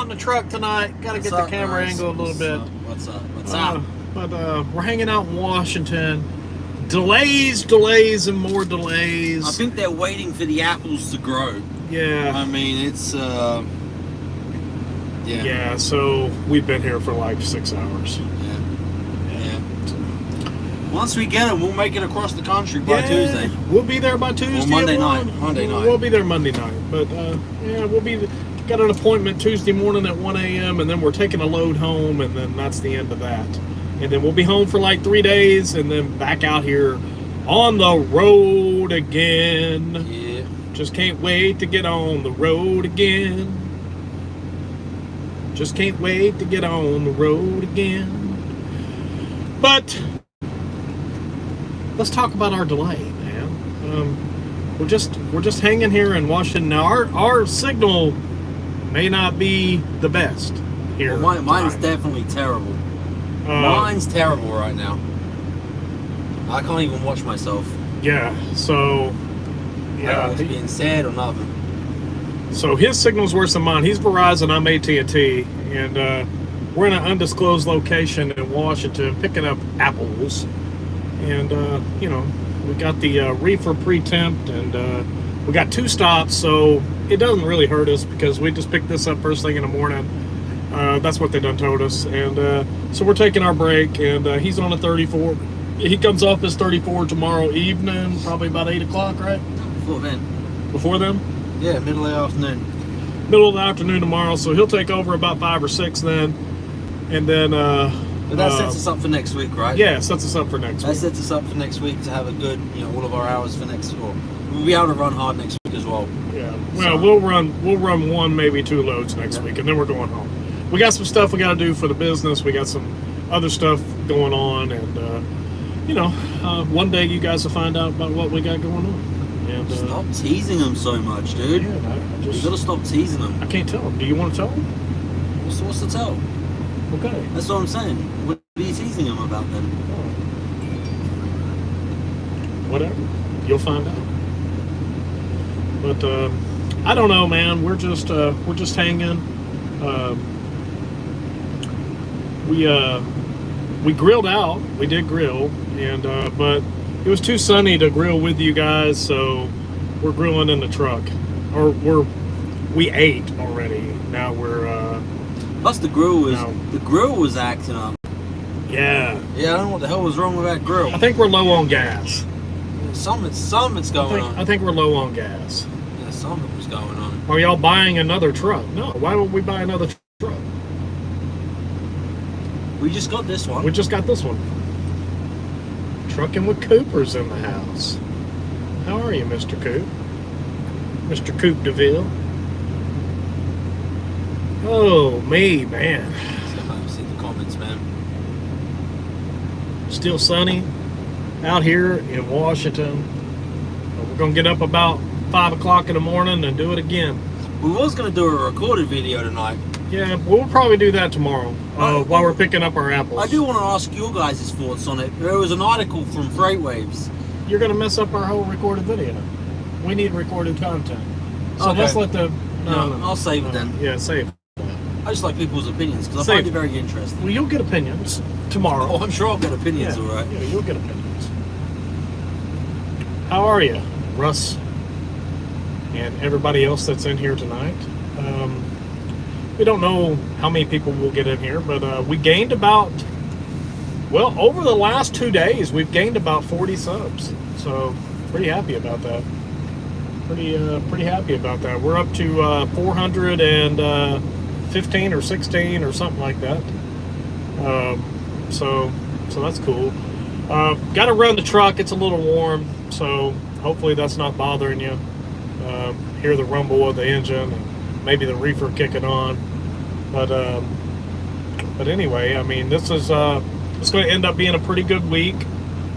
in the truck tonight. Got to get the camera angle a little bit. What's up? But we're hanging out in Washington. Delays, and more delays. I think they're waiting for the apples to grow. Yeah. I mean, it's Yeah, so we've been here for like 6 hours. Yeah. Once we get them, we'll make it across the country by Tuesday. We'll be there by Tuesday. Or Monday night. We'll be there Monday night. But got an appointment Tuesday morning at 1 a.m. and then we're taking a load home, and then that's the end of that. And then we'll be home for like 3 days, and then back out here on the road again. Yeah. Just can't wait to get on the road again. Just can't wait to get on the road again. But let's talk about our delay, man. We're just hanging here in Washington. Now our signal may not be the best here. Well, mine's definitely terrible. Mine's terrible right now. I can't even watch myself. Yeah. So. Yeah. What's being said or nothing. So his signal's worse than mine. He's Verizon, I'm AT&T, and we're in an undisclosed location in Washington picking up apples. And, we got the reefer pre-temped, and we got 2 stops, so it doesn't really hurt us because we just picked this up first thing in the morning. That's what they done told us. And so we're taking our break, and he's on a 34. He comes off his 34 tomorrow evening, probably about 8 o'clock, right? Before then. Before then? Yeah, middle of the afternoon. Middle of the afternoon tomorrow, so he'll take over about 5 or 6 then, and then. But that sets us up for next week, right? Yeah, sets us up for next week. That sets us up for next week to have a good, all of our hours for next week. We'll be able to run hard next week as well. Yeah. Well, we'll run 1, maybe 2 loads next week, and then we're going home. We got some stuff we got to do for the business. We got some other stuff going on, and one day you guys will find out about what we got going on. And, stop teasing them so much, dude. Yeah, You gotta stop teasing them. I can't tell them. Do you want to tell them? What's to tell? Okay. That's what I'm saying. What are you teasing them about then? Whatever. You'll find out. But I don't know, man. We're just hanging. We grilled out. We did grill, and but it was too sunny to grill with you guys, so we're grilling in the truck. Or we ate already. Now we're plus the grill was acting up. Yeah. Yeah, I don't know what the hell was wrong with that grill. I think we're low on gas. Something's going on. I think we're low on gas. Yeah, something was going on. Are y'all buying another truck? No. Why would we buy another truck? We just got this one. We just got this one. Trucking with Cooper's in the house. How are you, Mr. Coop? Mr. Coop DeVille. Oh, me, man. I've seen the comments, man. Still sunny out here in Washington. We're going to get up about 5 o'clock in the morning and do it again. We was going to do a recorded video tonight. Yeah, we'll probably do that tomorrow while we're picking up our apples. I do want to ask your guys' thoughts on it. There was an article from Freightwaves. You're going to mess up our whole recorded video. We need recorded content. So okay. Let's let the... No, I'll save it then. Yeah, save it. I just like people's opinions because I find it very interesting. Well, you'll get opinions tomorrow. Oh, I'm sure I'll get opinions, yeah, all right. Yeah, you'll get opinions. How are you, Russ? And everybody else that's in here tonight. We don't know how many people will get in here, but we gained about, over the last 2 days, we've gained about 40 subs. So, pretty happy about that. Pretty happy about that. We're up to 415 or 16 or something like that. So that's cool. Got to run the truck. It's a little warm, so hopefully that's not bothering you. Hear the rumble of the engine and maybe the reefer kicking on. But anyway, I mean, this is it's going to end up being a pretty good week.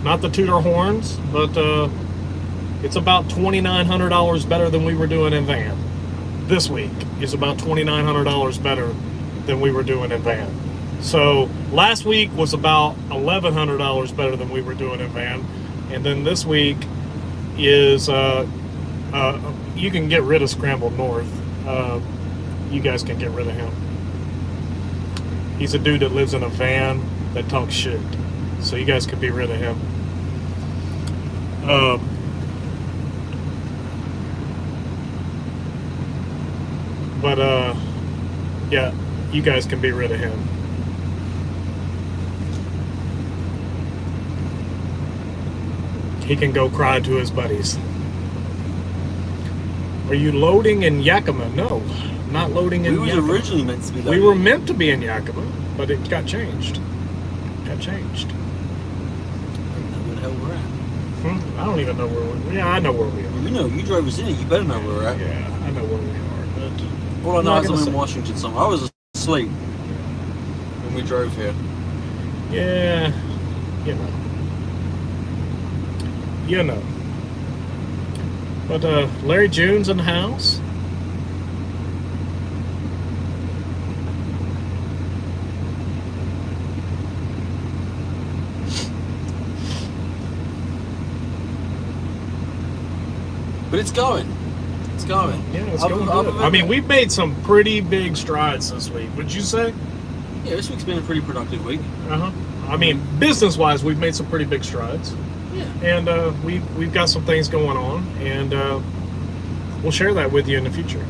Not to toot our horns, but it's about $2,900 better than we were doing in van. This week is about $2,900 better than we were doing in van. So last week was about $1,100 better than we were doing in van, and then this week is you can get rid of Scrambled North. You guys can get rid of him. He's a dude that lives in a van that talks shit. So you guys could be rid of him. But yeah, you guys can be rid of him. He can go cry to his buddies. Are you loading in Yakima? No, not loading in Yakima. We were originally meant to be loading. We were meant to be in Yakima, but it got changed. Got changed. I don't know where the hell we're at. I don't even know where we are. Yeah, I know where we are. You know, you drove us in it. You better know where we're at. Yeah, I know where we are. But all I know is I'm say. in Washington somewhere. I was asleep when we drove here. Yeah, you know. You know. But Larry June's in the house. But it's going. It's going. Yeah, it's going good. I mean, we've made some pretty big strides this week. Would you say? Yeah, this week's been a pretty productive week. I mean, business-wise, we've made some pretty big strides. Yeah. And we've got some things going on, and we'll share that with you in the future.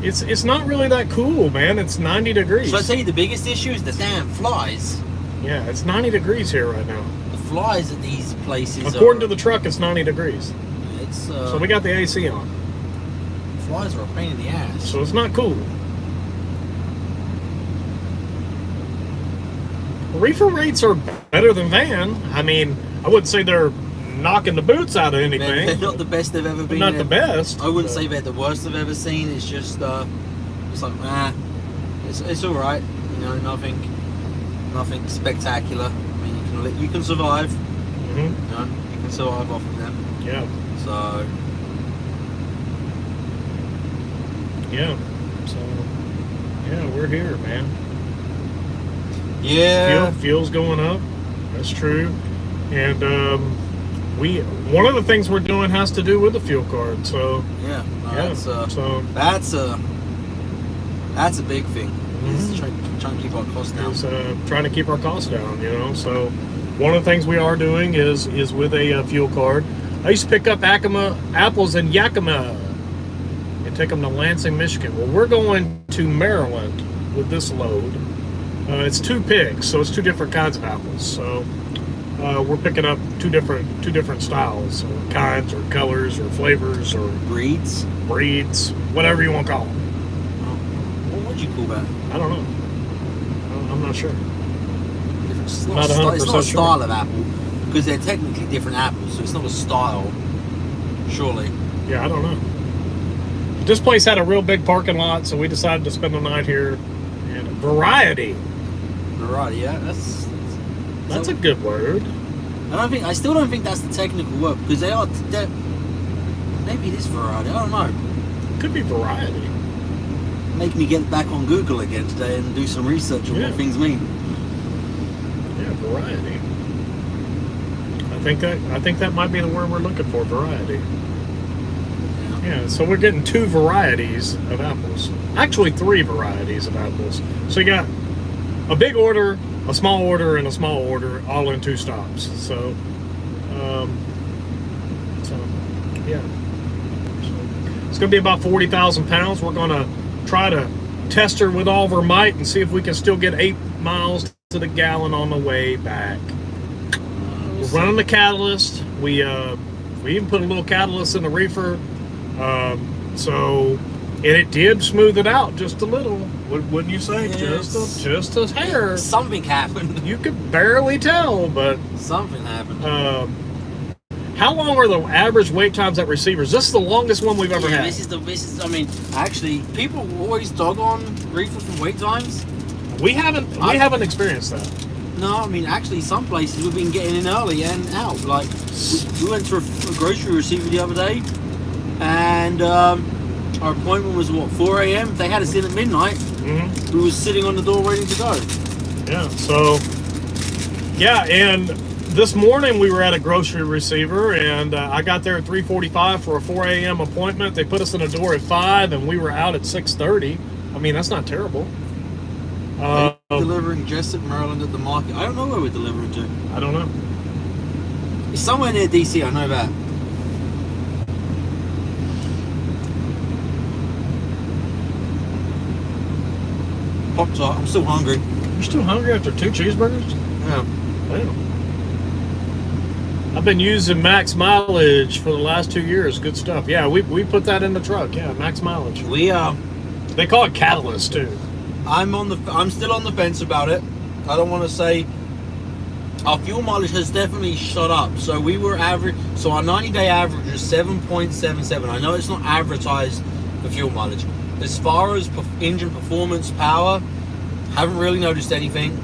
It's not really that cool, man. It's 90 degrees. So I tell you, the biggest issue is the damn flies. Yeah, it's 90 degrees here right now. The flies at these places. According to the truck, it's 90 degrees. It's so we got the AC on. Flies are a pain in the ass. So it's not cool. Reefer rates are better than van. I mean, I wouldn't say they're knocking the boots out of anything. They're not the best they've ever been. Not the best. I wouldn't say they're the worst I've ever seen. It's just, it's like, it's all right. You know, nothing spectacular. I mean, you can survive. Mm-hmm. You know, you can survive off of them. Yeah. So. Yeah. So. Yeah, we're here, man. Yeah. Fuel's going up. That's true. And one of the things we're doing has to do with the fuel card. So yeah, that's a big thing. Mm-hmm. Trying to keep our costs down. Trying to keep our costs down. You know, so one of the things we are doing is with a fuel card. I used to pick up apples in Yakima and take them to Lansing, Michigan. Well, we're going to Maryland with this load. It's 2 picks, so it's 2 different kinds of apples. So we're picking up two different styles, or kinds, or colors, or flavors, or breeds, whatever you want to call them. What would you call that? I don't know. I'm not sure. It's not a style of apple, because they're technically different apples, so it's not a style. Surely. Yeah, I don't know. This place had a real big parking lot, so we decided to spend the night here. And variety, yeah, that's a good word. I still don't think that's the technical word, because maybe it is variety. I don't know. It could be variety. Make me get back on Google again today and do some research on what things mean. Yeah, variety. I think that might be the word we're looking for, variety. Yeah, so we're getting 2 varieties of apples. Actually, 3 varieties of apples. So you got a big order, a small order, and a small order, all in 2 stops. So, yeah. So it's going to be about 40,000 pounds. We're going to try to test her with all of her might and see if we can still get 8 miles to the gallon on the way back. We're running the catalyst. We even put a little catalyst in the reefer. And it did smooth it out just a little. Wouldn't you say? Yes. Just a hair. Something happened. You could barely tell, but something happened. How long are the average wait times at receivers? This is the longest one we've ever had. This is. I mean, actually, people always dog on reefer for wait times. We haven't experienced that. No, I mean, actually, some places we've been getting in early and out. Like, we went to a grocery receiver the other day, and our appointment was 4 a.m. They had us in at midnight. Mm-hmm. We was sitting on the door waiting to go. Yeah. So, yeah, and this morning we were at a grocery receiver, and I got there at 3:45 for a 4 a.m. appointment. They put us in the door at 5, and we were out at 6:30. I mean, that's not terrible. Delivering Jessup, Maryland at the market. I don't know where we're delivering to. I don't know. It's somewhere near DC, I know that. Pop-Tart, I'm still hungry. You're still hungry after 2 cheeseburgers? Yeah. Damn. I've been using max mileage for the last 2 years. Good stuff. Yeah, we put that in the truck. Yeah, max mileage. They call it catalyst too. I'm still on the fence about it. I don't want to say. Our fuel mileage has definitely shot up. So we were average. So our 90-day average is 7.77. I know it's not advertised for fuel mileage. As far as engine performance, power, haven't really noticed anything.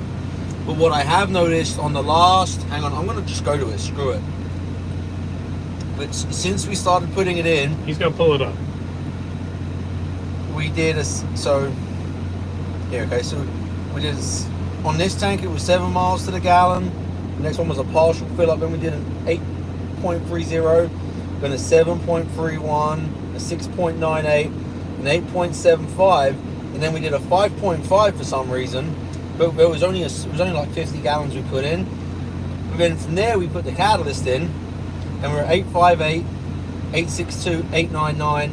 But what I have noticed on the last, hang on, I'm gonna just go to it. Screw it. But since we started putting it in, he's gonna pull it up. We did so. Yeah, okay. So we did on this tank. It was 7 miles to the gallon. The next one was a partial fill up. Then we did an 8.30, then a 7.31, a 6.98, an 8.75, and then we did a 5.5 for some reason. But it was only like 50 gallons we put in. But then from there we put the catalyst in, and we're at 858, 862, 899,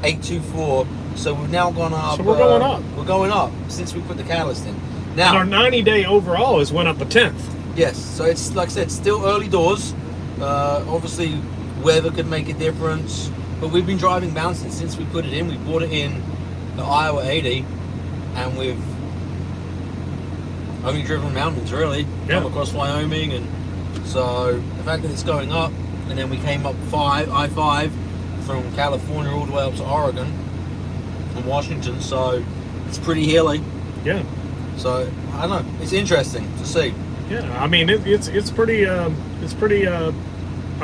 824. So we've now gone up. So we're going up. We're going up since we put the catalyst in. Now and our 90-day overall has went up a 10th. Yes. So it's like I said, still early doors. Obviously, weather could make a difference. But we've been driving mountains since we put it in. We bought it in the Iowa 80, and we've only driven mountains really. Yeah. Come across Wyoming, and so the fact that it's going up, and then we came up I-5 from California all the way up to Oregon from Washington, so it's pretty hilly. Yeah. So I don't know. It's interesting to see. Yeah, I mean it's pretty I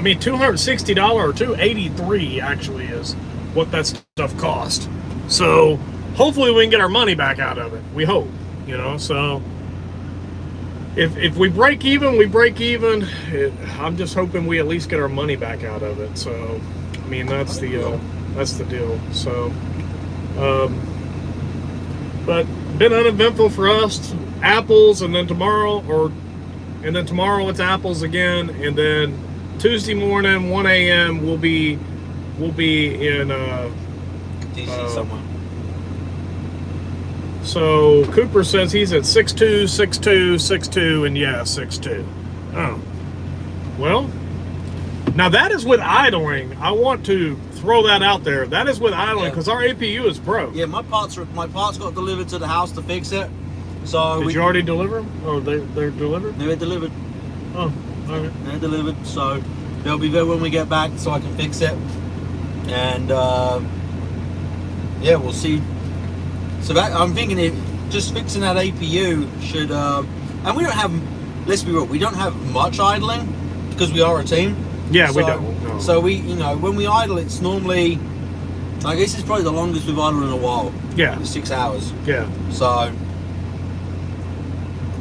mean $260 or $283 actually is what that stuff cost. So hopefully we can get our money back out of it. We hope, you know. So if we break even, we break even. I'm just hoping we at least get our money back out of it. So I mean that's the deal. So but been uneventful for us. Apples, and then tomorrow it's apples again, and then Tuesday morning 1 a.m. we'll be in DC somewhere. So Cooper says he's at 6'2", 6'2", 6'2", and yeah, 6'2". Oh, well, now that is with idling. I want to throw that out there. That is with idling because our APU is broke. Yeah, my parts got delivered to the house to fix it. So did you already deliver them? Oh, they're delivered? They're delivered. Oh, okay. They're delivered, so they'll be there when we get back, so I can fix it. And yeah, we'll see. So that I'm thinking, if just fixing that APU should. And we don't have. Let's be real. We don't have much idling because we are a team. Yeah, so, we don't. No. So we, when we idle, it's normally. I guess it's probably the longest we've idled in a while. Yeah. 6 hours. Yeah. So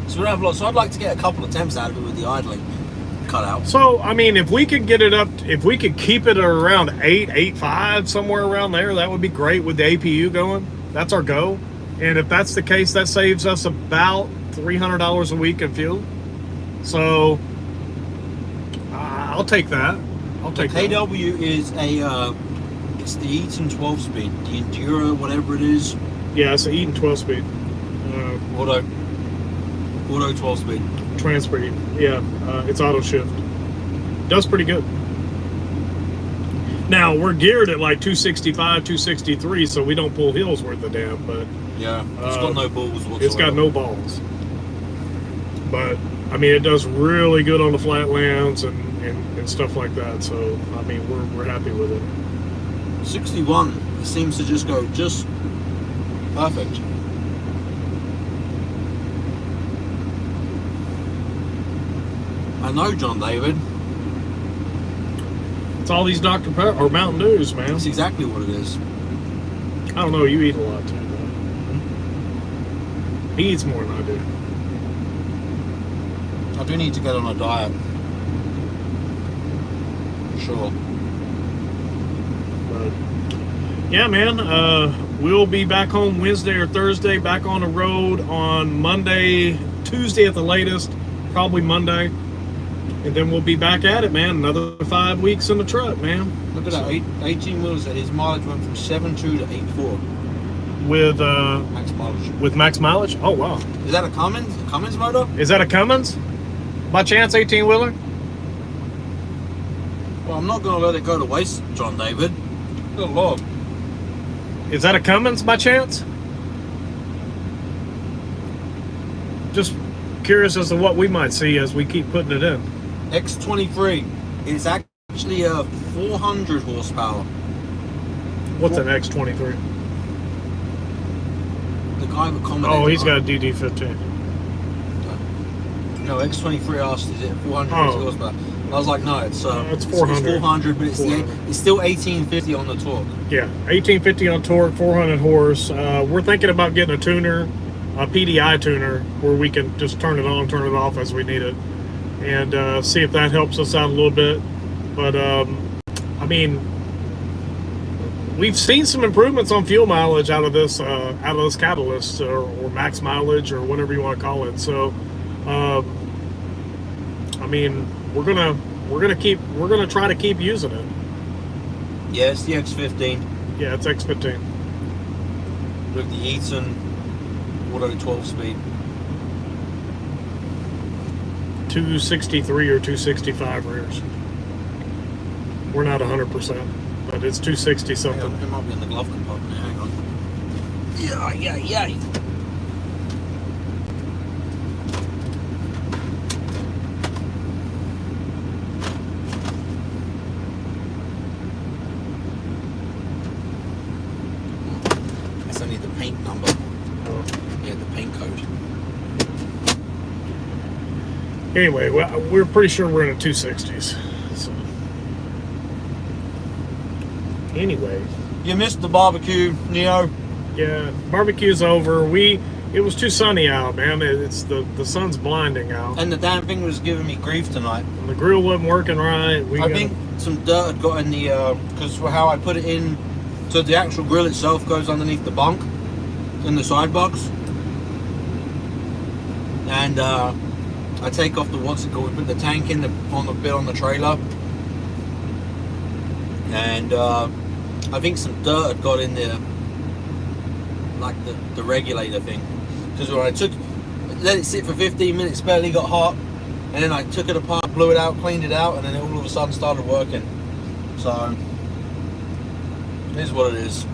we don't have a lot. So I'd like to get a couple of attempts out of it with the idling cut out. So I mean, if we could get it up, if we could keep it at around 8.5, somewhere around there, that would be great with the APU going. That's our goal. And if that's the case, that saves us about $300 a week in fuel. So I'll take that. I'll take that. KW is it's the Eaton 12-speed, the Enduro, whatever it is. Yeah, it's an Eaton 12-speed. Auto 12-speed. Trans-speed. Yeah, it's auto shift. Does pretty good. Now we're geared at like 265, 263, so we don't pull hills worth a damn. But yeah, it's got no balls whatsoever. It's got no balls. But I mean, it does really good on the flatlands and stuff like that. So I mean, we're happy with it. 61 seems to just go just perfect. I know, John David. It's all these Dr. Pepper or Mountain Dews, man. That's exactly what it is. I don't know. You eat a lot too, though. He eats more than I do. I do need to get on a diet. Sure. But yeah, man. We'll be back home Wednesday or Thursday, back on the road on Monday, Tuesday at the latest, probably Monday. And then we'll be back at it, man. Another 5 weeks in the truck, man. Look at that, 18 wheels. That his mileage went from 7.2 to 8.4. With Max mileage. with max mileage? Oh, wow. Is that a Cummins? A Cummins motor? Is that a Cummins? By chance, 18-wheeler? Well, I'm not going to let it go to waste, John David. Good Lord. Is that a Cummins by chance? Just curious as to what we might see as we keep putting it in. X23. It's actually a 400 horsepower. What's an X23? The guy with commented. Oh, he's got a DD15. No, X23 asked, is it 400 Oh. horsepower? I was like, no, it's 400. It's 400. It's 400, but it's, 400. it's still 1850 on the torque. Yeah, 1850 on torque, 400 horse. We're thinking about getting a tuner, a PDI tuner, where we can just turn it on, turn it off as we need it, and see if that helps us out a little bit. But I mean, we've seen some improvements on fuel mileage out of this catalyst or max mileage or whatever you want to call it. So, I mean, we're gonna try to keep using it. Yeah, it's the X15 Yeah, it's X15. with the Eaton Auto 12-speed. 263 or 265 rears. We're not 100%, but it's 260 something. It might be in the glove compartment. Hang on. Yeah. That's only the paint number. Yeah, the paint code. Anyway, we're pretty sure we're in the 260s. So. Anyway. You missed the barbecue, Neo. Yeah, barbecue's over. It was too sunny out, man. It's the sun's blinding out. And the damn thing was giving me grief tonight. And the grill wasn't working right. I think some dirt had got in the, because how I put it in, so the actual grill itself goes underneath the bunk in the side box. And I take off the, what's it called, we put the tank in on the bit on the trailer. And I think some dirt had got in there, like the regulator thing. Because when I let it sit for 15 minutes, barely got hot, and then I took it apart, blew it out, cleaned it out, and then it all of a sudden started working. So, it is what it is.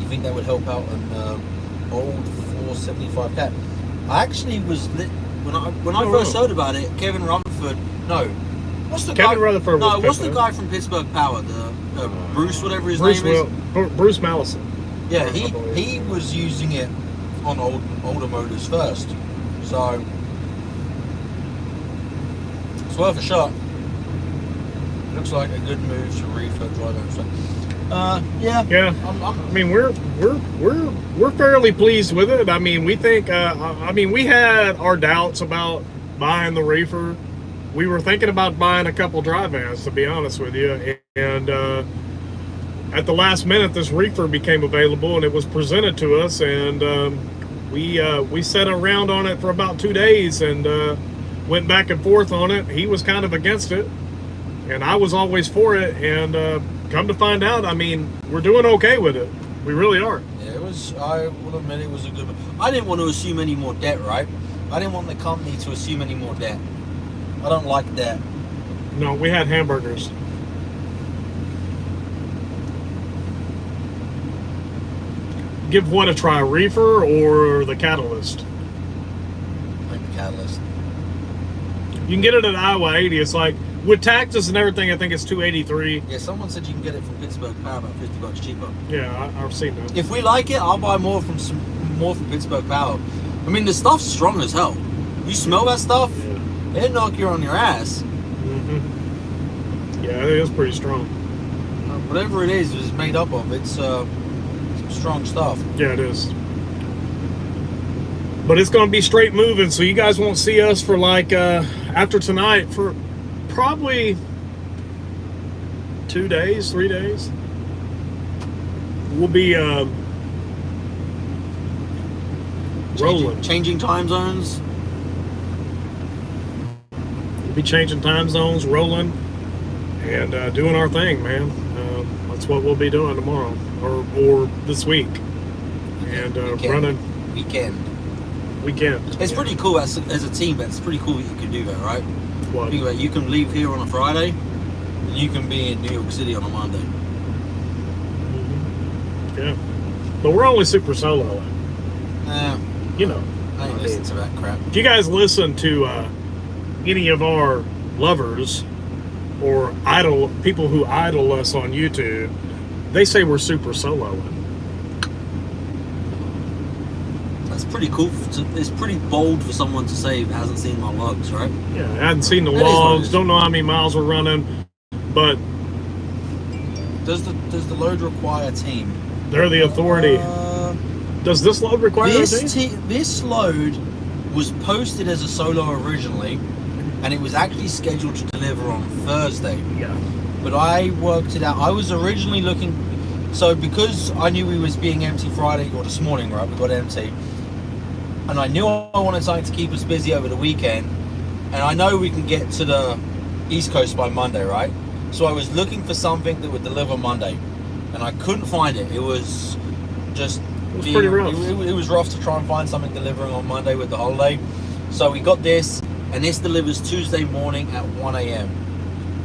You think that would help out an old 475 cat? I actually was when I first heard about it. Kevin Rutherford, no, what's the Kevin guy? Rutherford. No, was what's the Pittsburgh. guy from Pittsburgh Power? The Bruce, whatever his name is. Bruce Mallison. Yeah, he was using it on older motors first, so it's worth a shot. Looks like a good move to reefer drive over. Yeah. I mean, we're fairly pleased with it. I mean, we think. I mean, we had our doubts about buying the reefer. We were thinking about buying a couple dry vans, to be honest with you, and at the last minute, this reefer became available, and it was presented to us, and we sat around on it for about 2 days and went back and forth on it. He was kind of against it, and I was always for it, and come to find out, I mean, we're doing okay with it. We really are. Yeah, it was. I will admit it was a good. I didn't want to assume any more debt, right? I didn't want the company to assume any more debt. I don't like debt. No, we had hamburgers. Give what a try, reefer or the catalyst? I like the catalyst. You can get it at Iowa 80. It's like, with taxes and everything, I think it's 283. Yeah, someone said you can get it from Pittsburgh Power about $50 cheaper. Yeah, I've seen that. If we like it, I'll buy more from Pittsburgh Power. I mean, the stuff's strong as hell. You smell that stuff? Yeah. It'll knock you on your ass. Mm-hmm. Yeah, it is pretty strong. Whatever it is made up of. It's some strong stuff. Yeah, it is. But it's going to be straight moving, so you guys won't see us for like after tonight for probably 2 days, 3 days. We'll be rolling. Changing time zones. We'll be changing time zones, rolling, and doing our thing, man. That's what we'll be doing tomorrow or this week. And running weekend. It's yeah. pretty cool as a team. That's pretty cool that you can do that, right? What? Think about it, you can leave here on a Friday, and you can be in New York City on a Monday. Mm-hmm. Yeah, but we're only super solo. You know, I ain't listening to that crap. if you guys listen to any of our lovers or people who idol us on YouTube, they say we're super soloing. That's pretty cool. It's pretty bold for someone to say who hasn't seen my logs, right? Yeah, I hadn't seen the That is what it logs, is. don't know how many miles we're running, but Does the load require a team? they're the authority. Does this load require a team? This load was posted as a solo originally, and it was actually scheduled to deliver on Thursday. Yeah. But I worked it out. I was originally looking, so because I knew we was being empty Friday or this morning, right? We got empty, and I knew I wanted something to keep us busy over the weekend, and I know we can get to the East Coast by Monday, right? So I was looking for something that would deliver Monday, and I couldn't find it. It was just pretty rough. It was rough to try and find something delivering on Monday with the holiday. So we got this, and this delivers Tuesday morning at 1 a.m.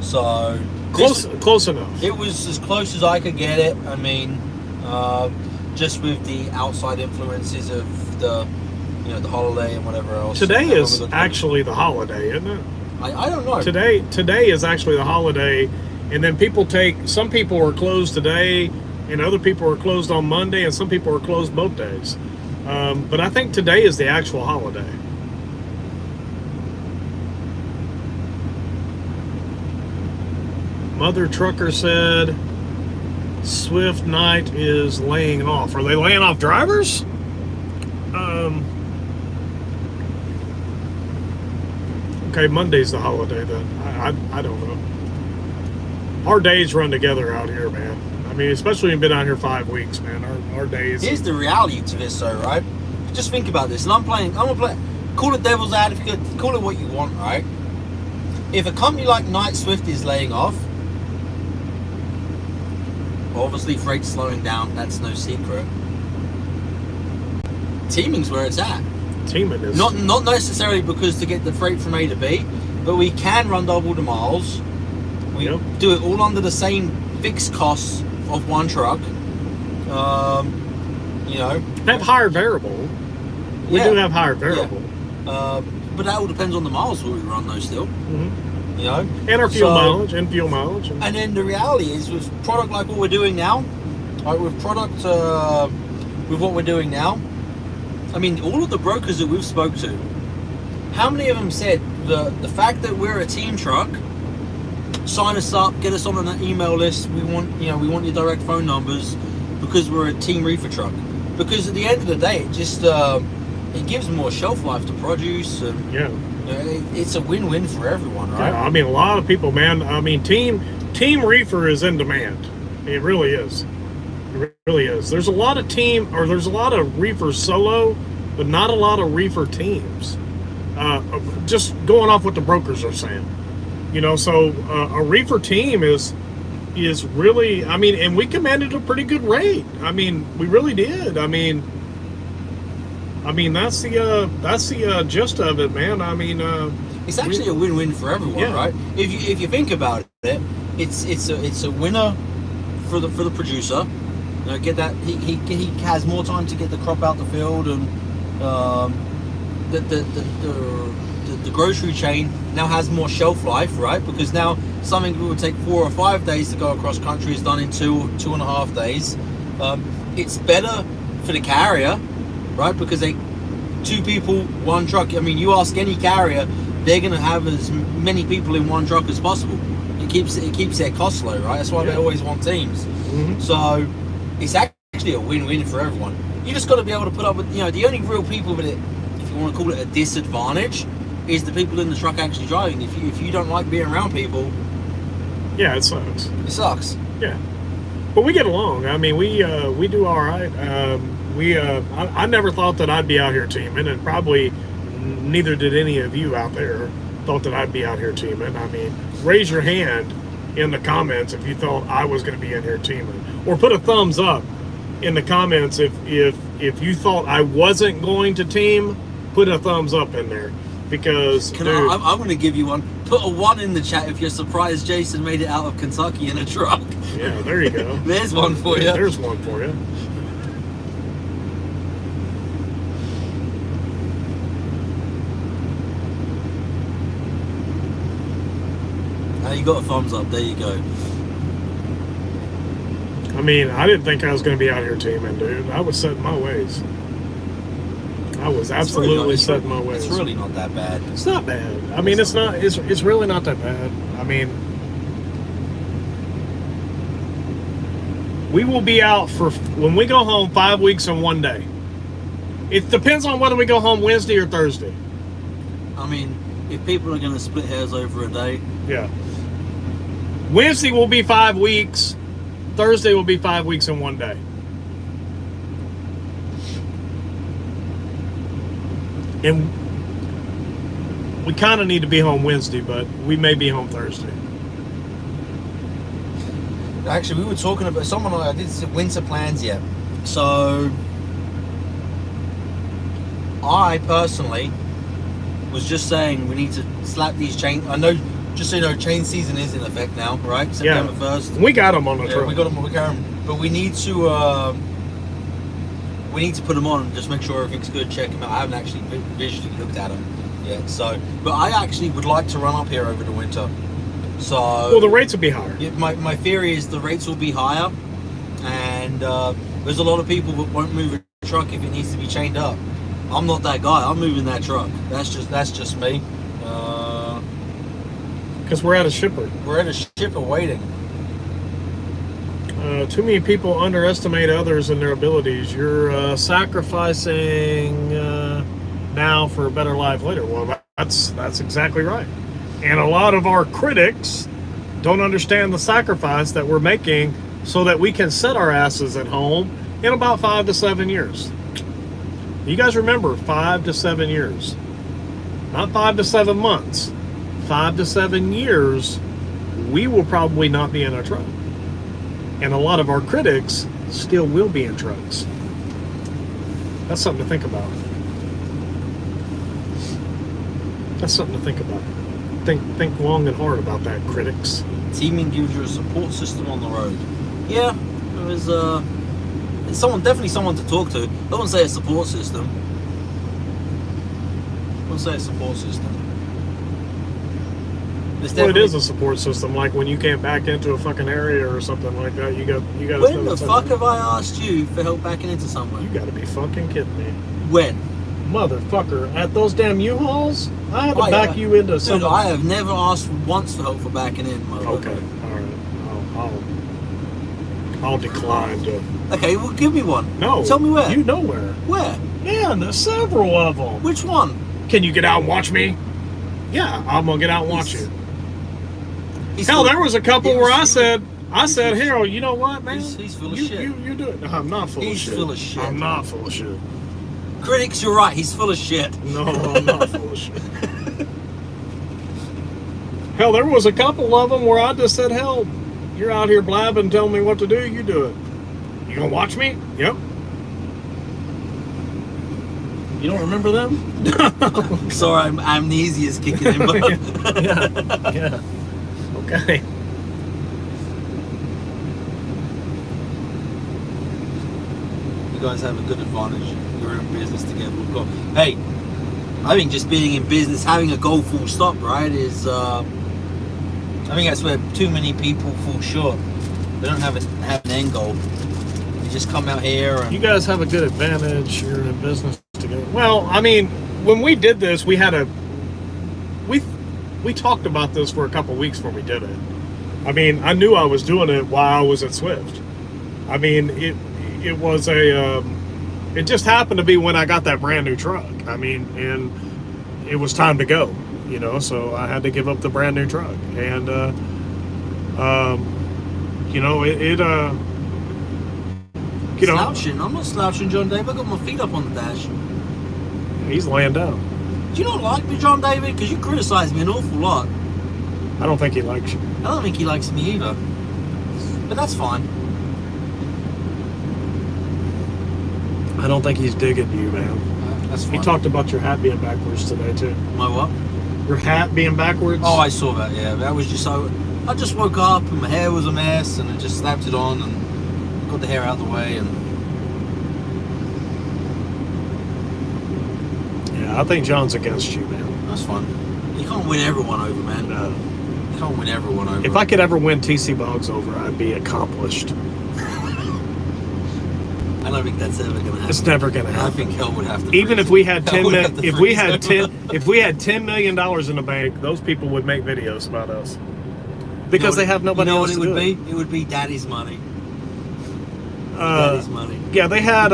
So Close enough. it was as close as I could get it. I mean, just with the outside influences of the holiday and whatever else. Today is actually the holiday, isn't it? I don't know. Today is actually the holiday, and then some people are closed today, and other people are closed on Monday, and some people are closed both days. But I think today is the actual holiday. Mother Trucker said Swift Night is laying off. Are they laying off drivers? Okay, Monday's the holiday then. I don't know. Our days run together out here, man. I mean, especially when you've been out here 5 weeks, man. Our days. Here's the reality to this, though, right? Just think about this. And I'm gonna play. Call it devil's advocate. Call it what you want, right? If a company like Night Swift is laying off, obviously freight's slowing down. That's no secret. Teaming's where it's at. Teaming is Not necessarily because to get the freight from A to B, but we can run double the miles. We do it all under the same fixed costs of one truck. have higher variable. We do have higher variable. Yeah. But that all depends on the miles that we run, though. Still, you know, and our fuel mileage, and fuel mileage. And then the reality is, with product like what we're doing now, like with product with what we're doing now, I mean, all of the brokers that we've spoke to, how many of them said the fact that we're a team truck, sign us up, get us on an email list. We want your direct phone numbers because we're a team reefer truck. Because at the end of the day, it just it gives more shelf life to produce, and it's a win-win for everyone, right? Yeah, I mean, a lot of people, man. I mean, team reefer is in demand. It really is. It really is. There's a lot of reefer solo, but not a lot of reefer teams. Just going off what the brokers are saying, So a reefer team is really. I mean, and we commanded a pretty good rate. I mean, we really did. I mean, that's the gist of it, man. I mean, it's actually a win-win for everyone, right? If you think about it, it's a winner for the producer. Get that he has more time to get the crop out the field, and the grocery chain now has more shelf life, right? Because now something that would take 4 or 5 days to go across country is done in 2.5 days. It's better for the carrier, right? Because two people, one truck. I mean, you ask any carrier, they're going to have as many people in one truck as possible. It keeps their costs low, right? That's why they always want teams. Mm-hmm. So it's actually a win-win for everyone. You just got to be able to put up with, the only real people with it, if you want to call it a disadvantage, is the people in the truck actually driving. If you don't like being around people, Yeah, it sucks. It sucks. Yeah, but we get along. I mean, we do all right. I never thought that I'd be out here teaming, and probably neither did any of you out there thought that I'd be out here teaming. I mean, raise your hand in the comments if you thought I was going to be in here teaming, or put a thumbs up in the comments if you thought I wasn't going to team. Put a thumbs up in there, because I'm going to give you one. Put a 1 in the chat if you're surprised Jason made it out of Kentucky in a truck. Yeah, there you go. There's one for you. There's one for you. You got a thumbs up. There you go. I mean, I didn't think I was going to be out here teaming, dude. I was setting my ways. I was absolutely setting my ways. It's really not that bad. It's not bad. I mean, it's not. It's really not that bad. I mean, we will be out for, when we go home, 5 weeks and 1 day. It depends on whether we go home Wednesday or Thursday. I mean, if people are going to split hairs over a day. Yeah. Wednesday will be 5 weeks. Thursday will be 5 weeks and 1 day. And we kind of need to be home Wednesday, but we may be home Thursday. Actually, we were talking about, someone I did winter plans yet. So, I personally was just saying we need to slap these chains. I know, just so you know, chain season is in effect now, right? September 1st. We got them on the truck. We got them on the camera, but we need to put them on and just make sure everything's good. Check them out. I haven't actually visually looked at them yet. So, but I actually would like to run up here over the winter. So, well, the rates will be higher. My theory is the rates will be higher, and there's a lot of people that won't move a truck if it needs to be chained up. I'm not that guy. I'm moving that truck. That's just me. Because we're at a shipper. We're at a shipper waiting. Too many people underestimate others and their abilities. You're sacrificing now for a better life later. Well, that's exactly right. And a lot of our critics don't understand the sacrifice that we're making so that we can set our asses at home in about 5 to 7 years. You guys remember 5 to 7 years. Not 5 to 7 months. 5 to 7 years, we will probably not be in a truck. And a lot of our critics still will be in trucks. That's something to think about. That's something to think about. Think long and hard about that, critics. Teaming gives you a support system on the road. Yeah, there is it's definitely someone to talk to. I wouldn't say a support system. Well, it is a support system. Like when you can't back into a fucking area or something like that, you got. When the fuck have I asked you for help backing into somewhere? You got to be fucking kidding me. When? Motherfucker, at those damn U-Hauls, I had to back you into something. Dude, I have never asked once for help for backing in, motherfucker. Okay, all right. I'll decline to. Okay, well, give me one. No. Tell me where. You know where. Where? Yeah, there's several of them. Which one? Can you get out and watch me? Yeah, I'm gonna get out and watch you. Hell, there was a couple where I said, hell, you know what, man? He's full of shit. You do it. No, I'm not full of shit. He's full of shit. I'm not full of shit. Critics, you're right. He's full of shit. No, I'm not full of shit. Hell, there was a couple of them where I just said, hell, you're out here blabbing, telling me what to do, you do it. You gonna watch me? Yep. You don't remember them? Sorry, amnesia is kicking in. But yeah. Okay. You guys have a good advantage. You're in business together. Hey, I think just being in business, having a goal full stop, right, is I think that's where too many people fall short. They don't have an end goal. They just come out here and... You guys have a good advantage. You're in business together. Well, I mean, when we did this, we had we talked about this for a couple weeks when we did it. I mean, I knew I was doing it while I was at Swift. I mean, it was it just happened to be when I got that brand new truck. I mean, and it was time to go, so I had to give up the brand new truck. And You know, you know, Slouching. I'm not slouching, John David. I got my feet up on the dash. he's laying down. Do you not like me, John David? Because you criticise me an awful lot. I don't think he likes you. I don't think he likes me either. But that's fine. I don't think he's digging you, man. That's fine. He talked about your hat being backwards today, too. My what? Your hat being backwards? Oh, I saw that, yeah. That was just so... I just woke up and my hair was a mess and I just slapped it on and got the hair out of the way and... Yeah, I think John's against you, man. That's fine. You can't win everyone over, man. No. You can't win everyone over. If I could ever win TC Boggs over, I'd be accomplished. I don't think that's ever gonna happen. It's never gonna happen. I think hell would have to. Even freeze if we it. had Hell would have to if we freeze had it. $10 million in the bank, those people would make videos about us because they have nobody you know else what to it would do be? It would be Daddy's money. it. Daddy's money. Yeah, they had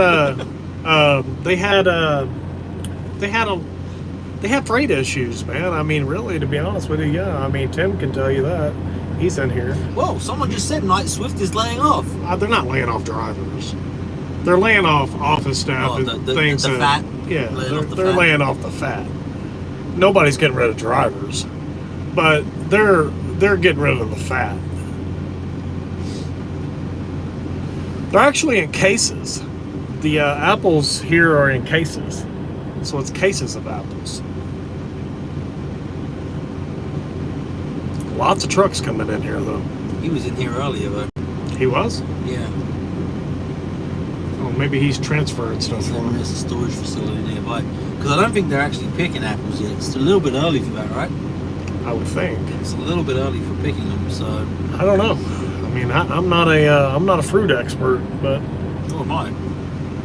they had freight issues, man. I mean, really, to be honest with you, yeah. I mean, Tim can tell you that. He's in here. Whoa! Someone just said Night Swift is laying off. They're not laying off drivers. They're laying off office staff and things. The fat. Yeah, Laying they're laying off the fat. Nobody's getting rid of drivers, but they're getting rid of the fat. They're actually in cases. The apples here are in cases, so it's cases of apples. Lots of trucks coming in here, though. He was in here earlier, though. He was? Yeah. Oh, maybe he's transferred stuff. There's a storage facility nearby. Because I don't think they're actually picking apples yet. It's a little bit early for that, right? I would think. It's a little bit early for picking them, so. I don't know. I mean, I'm not a fruit expert, but Nor am I.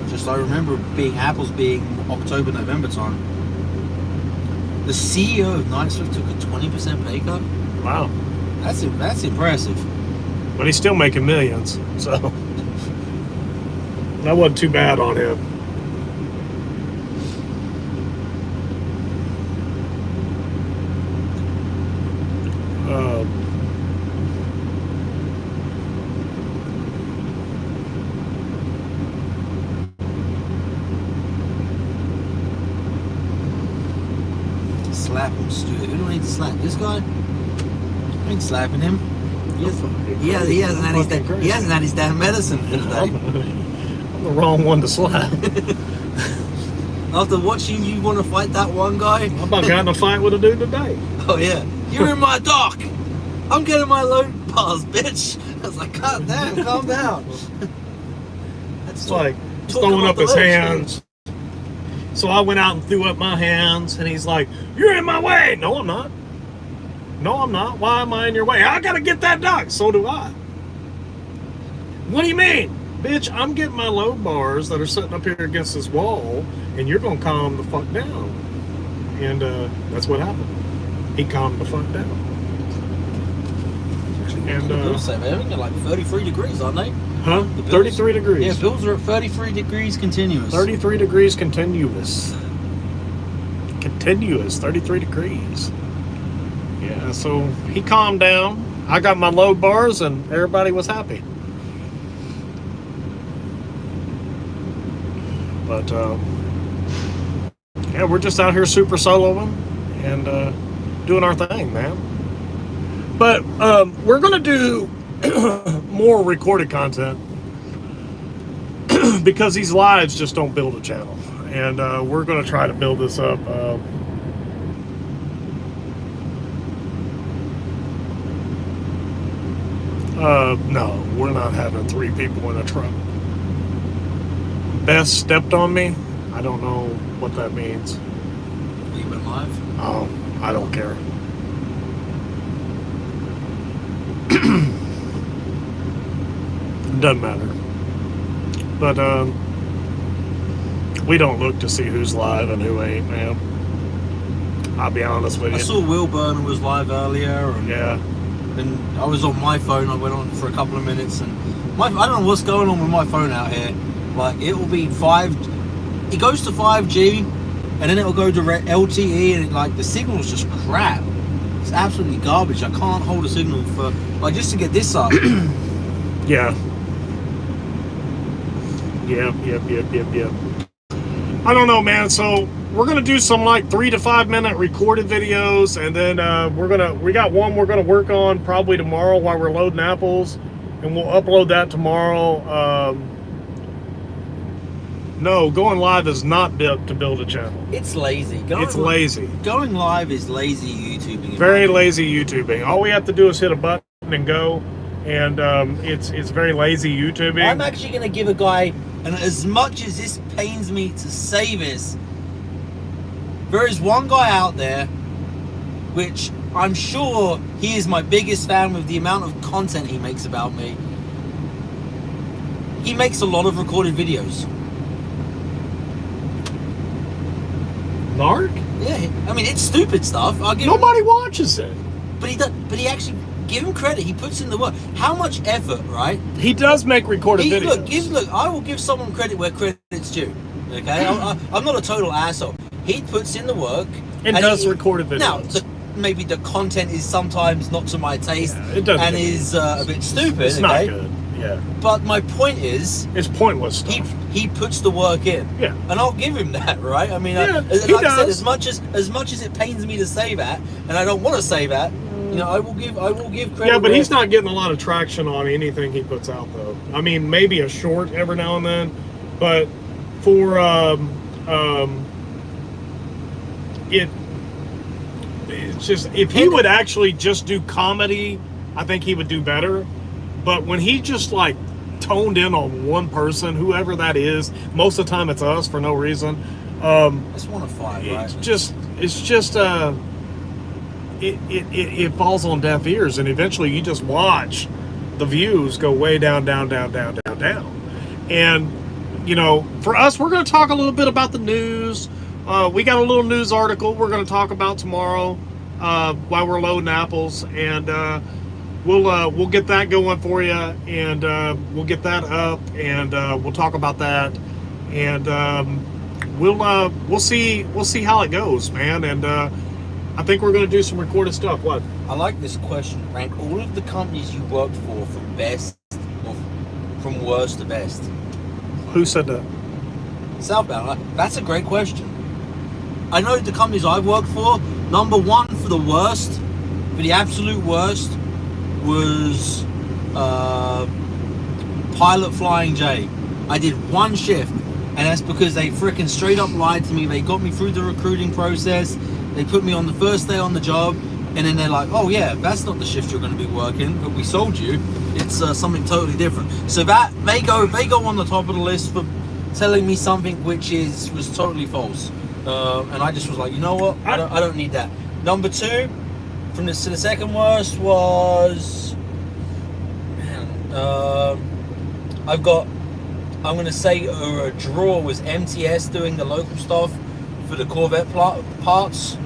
Just I remember apples being October, November time. The CEO of Night Swift took a 20% pay cut. wow. That's impressive. But he's still making millions, so that wasn't too bad on him. Slap him, Stuart. Who do I need to slap? This guy? I ain't slapping him. He hasn't had his damn medicine for the day. I'm the wrong one to slap. After watching you want to fight that one guy. I about got in a fight with a dude today. Oh yeah, you're in my dock. I'm getting my load bars, bitch. I was like, God damn, calm down. It's like throwing up his hands. So I went out and threw up my hands, and he's like, "You're in my way." No, I'm not. No, I'm not. Why am I in your way? I gotta get that dock. So do I. What do you mean? Bitch, I'm getting my load bars that are sitting up here against this wall, and you're gonna calm the fuck down. And that's what happened. He calmed the fuck down. And Bills say, man, they're like 33 degrees, aren't they? huh? The Bills- 33 degrees. Yeah, bills are at 33 degrees continuous. 33 degrees continuous. Continuous, 33 degrees. Yeah, so he calmed down. I got my load bars and everybody was happy. But, yeah, we're just out here super soloing and doing our thing, man. But we're going to do more recorded content because these lives just don't build a channel. And we're going to try to build this up. No, we're not having 3 people in a truck. Beth stepped on me. I don't know what that means. You been live? Oh, I don't care. Doesn't matter. But we don't look to see who's live and who ain't, man. I'll be honest with you. I saw Will Burner was live earlier. And, Yeah. And I was on my phone. I went on for a couple of minutes, and I don't know what's going on with my phone out here. Like it will be 5. It goes to 5G, and then it will go to LTE, and like the signal's just crap. It's absolutely garbage. I can't hold a signal for like just to get this up. Yeah. Yep. I don't know, man. So we're gonna do some like 3 to 5 minute recorded videos, and then we got one we're gonna work on probably tomorrow while we're loading apples, and we'll upload that tomorrow. No, going live is not built to build a channel. It's lazy. It's lazy. Going live is lazy YouTubing. Very lazy YouTubing. All we have to do is hit a button and go, and it's very lazy YouTubing. I'm actually going to give a guy, and as much as this pains me to say this, there is one guy out there, which I'm sure he is my biggest fan with the amount of content he makes about me. He makes a lot of recorded videos. Narc? Yeah, I mean it's stupid stuff. Nobody watches it. But he does. But he actually give him credit. He puts in the work. How much effort, right? He does make recorded videos. Look. I will give someone credit where credit's due. Okay, I'm not a total asshole. He puts in the work and does recorded videos. Now, maybe the content is sometimes not to my taste, and is a bit stupid. It's not good. Yeah. But my point is, it's pointless stuff. He puts the work in. Yeah. And I'll give him that, right? I mean, yeah, like I said, as much as it pains me to say that, and I don't want to say that, you know, I will give credit. Yeah, but he's not getting a lot of traction on anything he puts out, though. I mean, maybe a short every now and then, but for it's just if he would actually just do comedy, I think he would do better. But when he just like toned in on one person, whoever that is, most of the time it's us for no reason. It's one of five, right? It falls on deaf ears, and eventually you just watch the views go way down. And you know, for us, we're going to talk a little bit about the news. We got a little news article we're going to talk about tomorrow while we're loading apples, and we'll get that going for you, and we'll get that up, and we'll talk about that, and we'll see how it goes, man. And I think we're going to do some recorded stuff. What? I like this question. Rank all of the companies you worked for from best or from worst to best. Who said that? Southbound. That's a great question. I know the companies I've worked for. Number one for the worst, for the absolute worst, was Pilot Flying J. I did one shift, and that's because they freaking straight up lied to me. They got me through the recruiting process. They put me on the first day on the job, and then they're like, "Oh yeah, that's not the shift you're going to be working, but we sold you. It's something totally different." So that they go on the top of the list for telling me something which was totally false. And I just was like, you know what? I don't need that. Number two, from the second worst was, I'm going to say a draw was MTS doing the local stuff for the Corvette parts,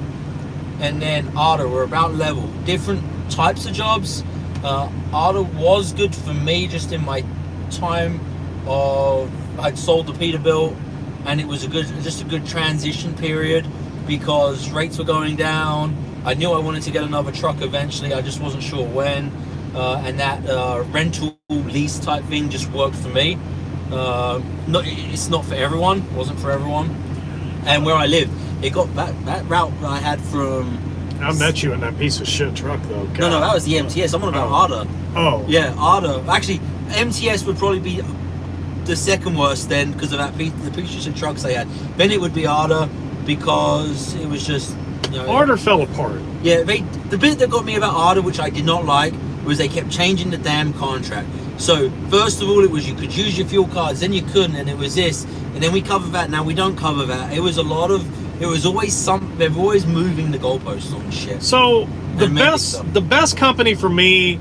and then ARDA were about level. Different types of jobs. ARDA was good for me just in my time of, I'd sold the Peterbilt, and it was a good transition period because rates were going down. I knew I wanted to get another truck eventually. I just wasn't sure when, and that rental lease type thing just worked for me. It's not for everyone. It wasn't for everyone. And where I lived, it got that route that I had from. I met you in that piece of shit truck though. God. No, that was the MTS. I'm on about ARDA. Oh. Yeah, ARDA. Actually, MTS would probably be the second worst then because of the piece of shit trucks they had. Then it would be ARDA because it was just. You know, ARDA fell apart. Yeah, the bit that got me about ARDA, which I did not like, was they kept changing the damn contract. So first of all, it was you could use your fuel cards, then you couldn't, and it was this, and then we cover that. Now we don't cover that. It was a lot of. It was always they're always moving the goalposts on shit. So the best company for me,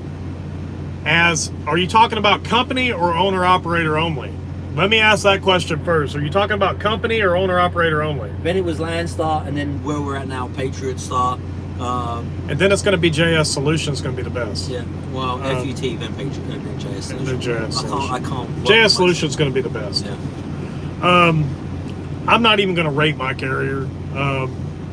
are you talking about company or owner operator only? Let me ask that question first. Are you talking about company or owner operator only? Then it was Landstar, and then where we're at now, Patriot Star. And then it's going to be JS Solutions going to be the best. Yeah, well, FUT, then Patriot, then JS Solutions. And then JS Solutions. I can't. JS Solutions is going to be the best. Yeah. I'm not even going to rate my carrier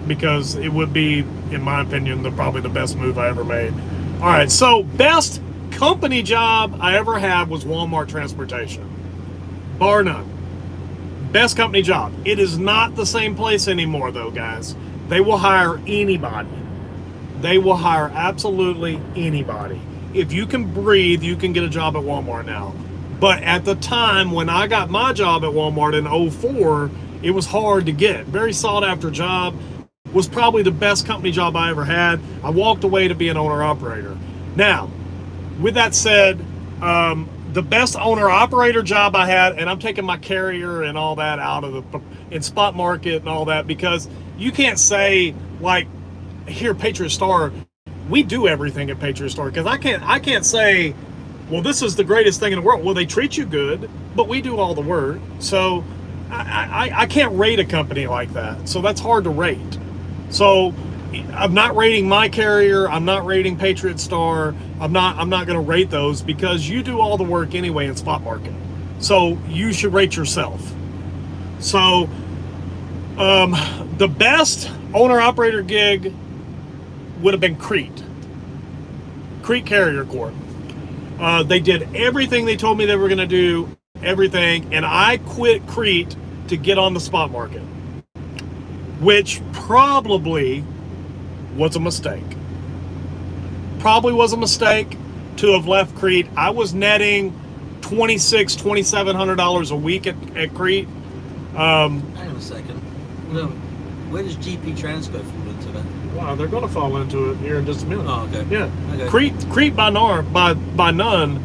because it would be in my opinion, probably the best move I ever made. All right, so best company job I ever had was Walmart Transportation, bar none. Best company job. It is not the same place anymore, though, guys. They will hire anybody. They will hire absolutely anybody. If you can breathe, you can get a job at Walmart now. But at the time when I got my job at Walmart in 04, it was hard to get. Very sought after job. Was probably the best company job I ever had. I walked away to be an owner operator. Now, with that said, the best owner operator job I had, and I'm taking my carrier and all that out of the in spot market and all that, because you can't say like here Patriot Star, we do everything at Patriot Star, because I can't say, well, this is the greatest thing in the world. Well, they treat you good, but we do all the work. So I can't rate a company like that. So that's hard to rate. So I'm not rating my carrier. I'm not rating Patriot Star. I'm not going to rate those, because you do all the work anyway in spot market. So you should rate yourself. So the best owner operator gig would have been Crete Carrier Corp. They did everything they told me they were going to do, everything, and I quit Crete to get on the spot market, which probably was a mistake. Probably was a mistake to have left Crete. I was netting $2,700 a week at Crete. Hang on a second. No, where does GP Transco fall into that? Wow, they're going to fall into it here in just a minute. Oh, okay. Yeah. Okay. Crete by none,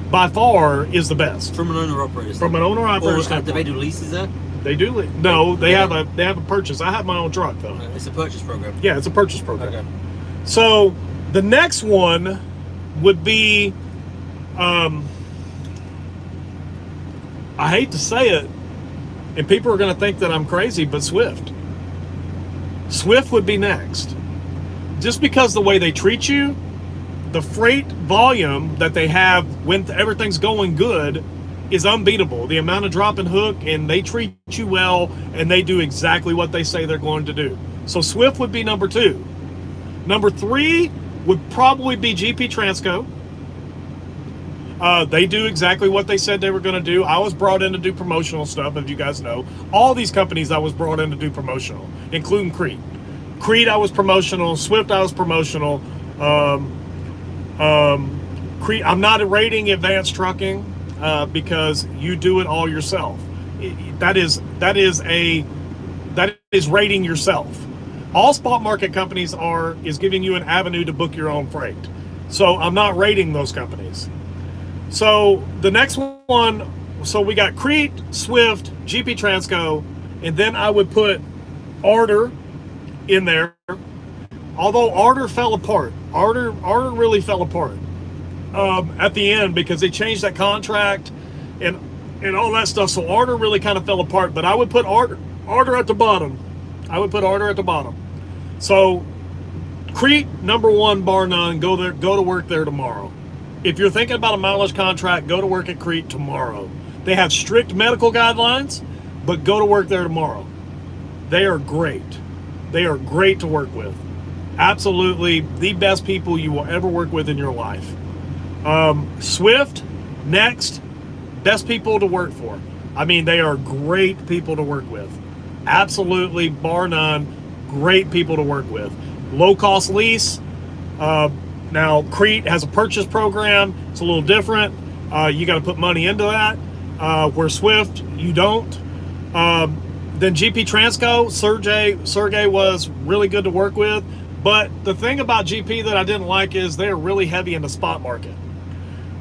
by far, is the best. From an owner operator. From an owner operator Or standpoint. do they do leases there? They do. No, they have a purchase. I have my own truck though. It's a purchase program. Yeah, it's a purchase program. Okay. So the next one would be, I hate to say it, and people are going to think that I'm crazy, but Swift. Swift would be next. Just because the way they treat you, the freight volume that they have when everything's going good is unbeatable. The amount of drop and hook, and they treat you well, and they do exactly what they say they're going to do. So Swift would be number 2. Number 3 would probably be GP Transco. They do exactly what they said they were going to do. I was brought in to do promotional stuff, as you guys know. All these companies I was brought in to do promotional, including Crete. Crete, I was promotional. Swift, I was promotional. Crete, I'm not rating Advanced Trucking because you do it all yourself. That is rating yourself. All spot market companies is giving you an avenue to book your own freight. So I'm not rating those companies. So the next one, so we got Crete, Swift, GP Transco, and then I would put Arter in there. Although Arter fell apart. Arter really fell apart at the end, because they changed that contract and all that stuff. So Arter really kind of fell apart. But I would put Arter at the bottom. I would put Arter at the bottom. So Crete, number 1, bar none. Go to work there tomorrow. If you're thinking about a mileage contract, go to work at Crete tomorrow. They have strict medical guidelines, but go to work there tomorrow. They are great. They are great to work with. Absolutely the best people you will ever work with in your life. Swift, next, best people to work for. I mean, they are great people to work with. Absolutely, bar none, great people to work with. Low cost lease. Now, Crete has a purchase program. It's a little different. You got to put money into that. Where Swift, you don't. Then GP Transco, Sergey was really good to work with. But the thing about GP that I didn't like is they're really heavy in the spot market.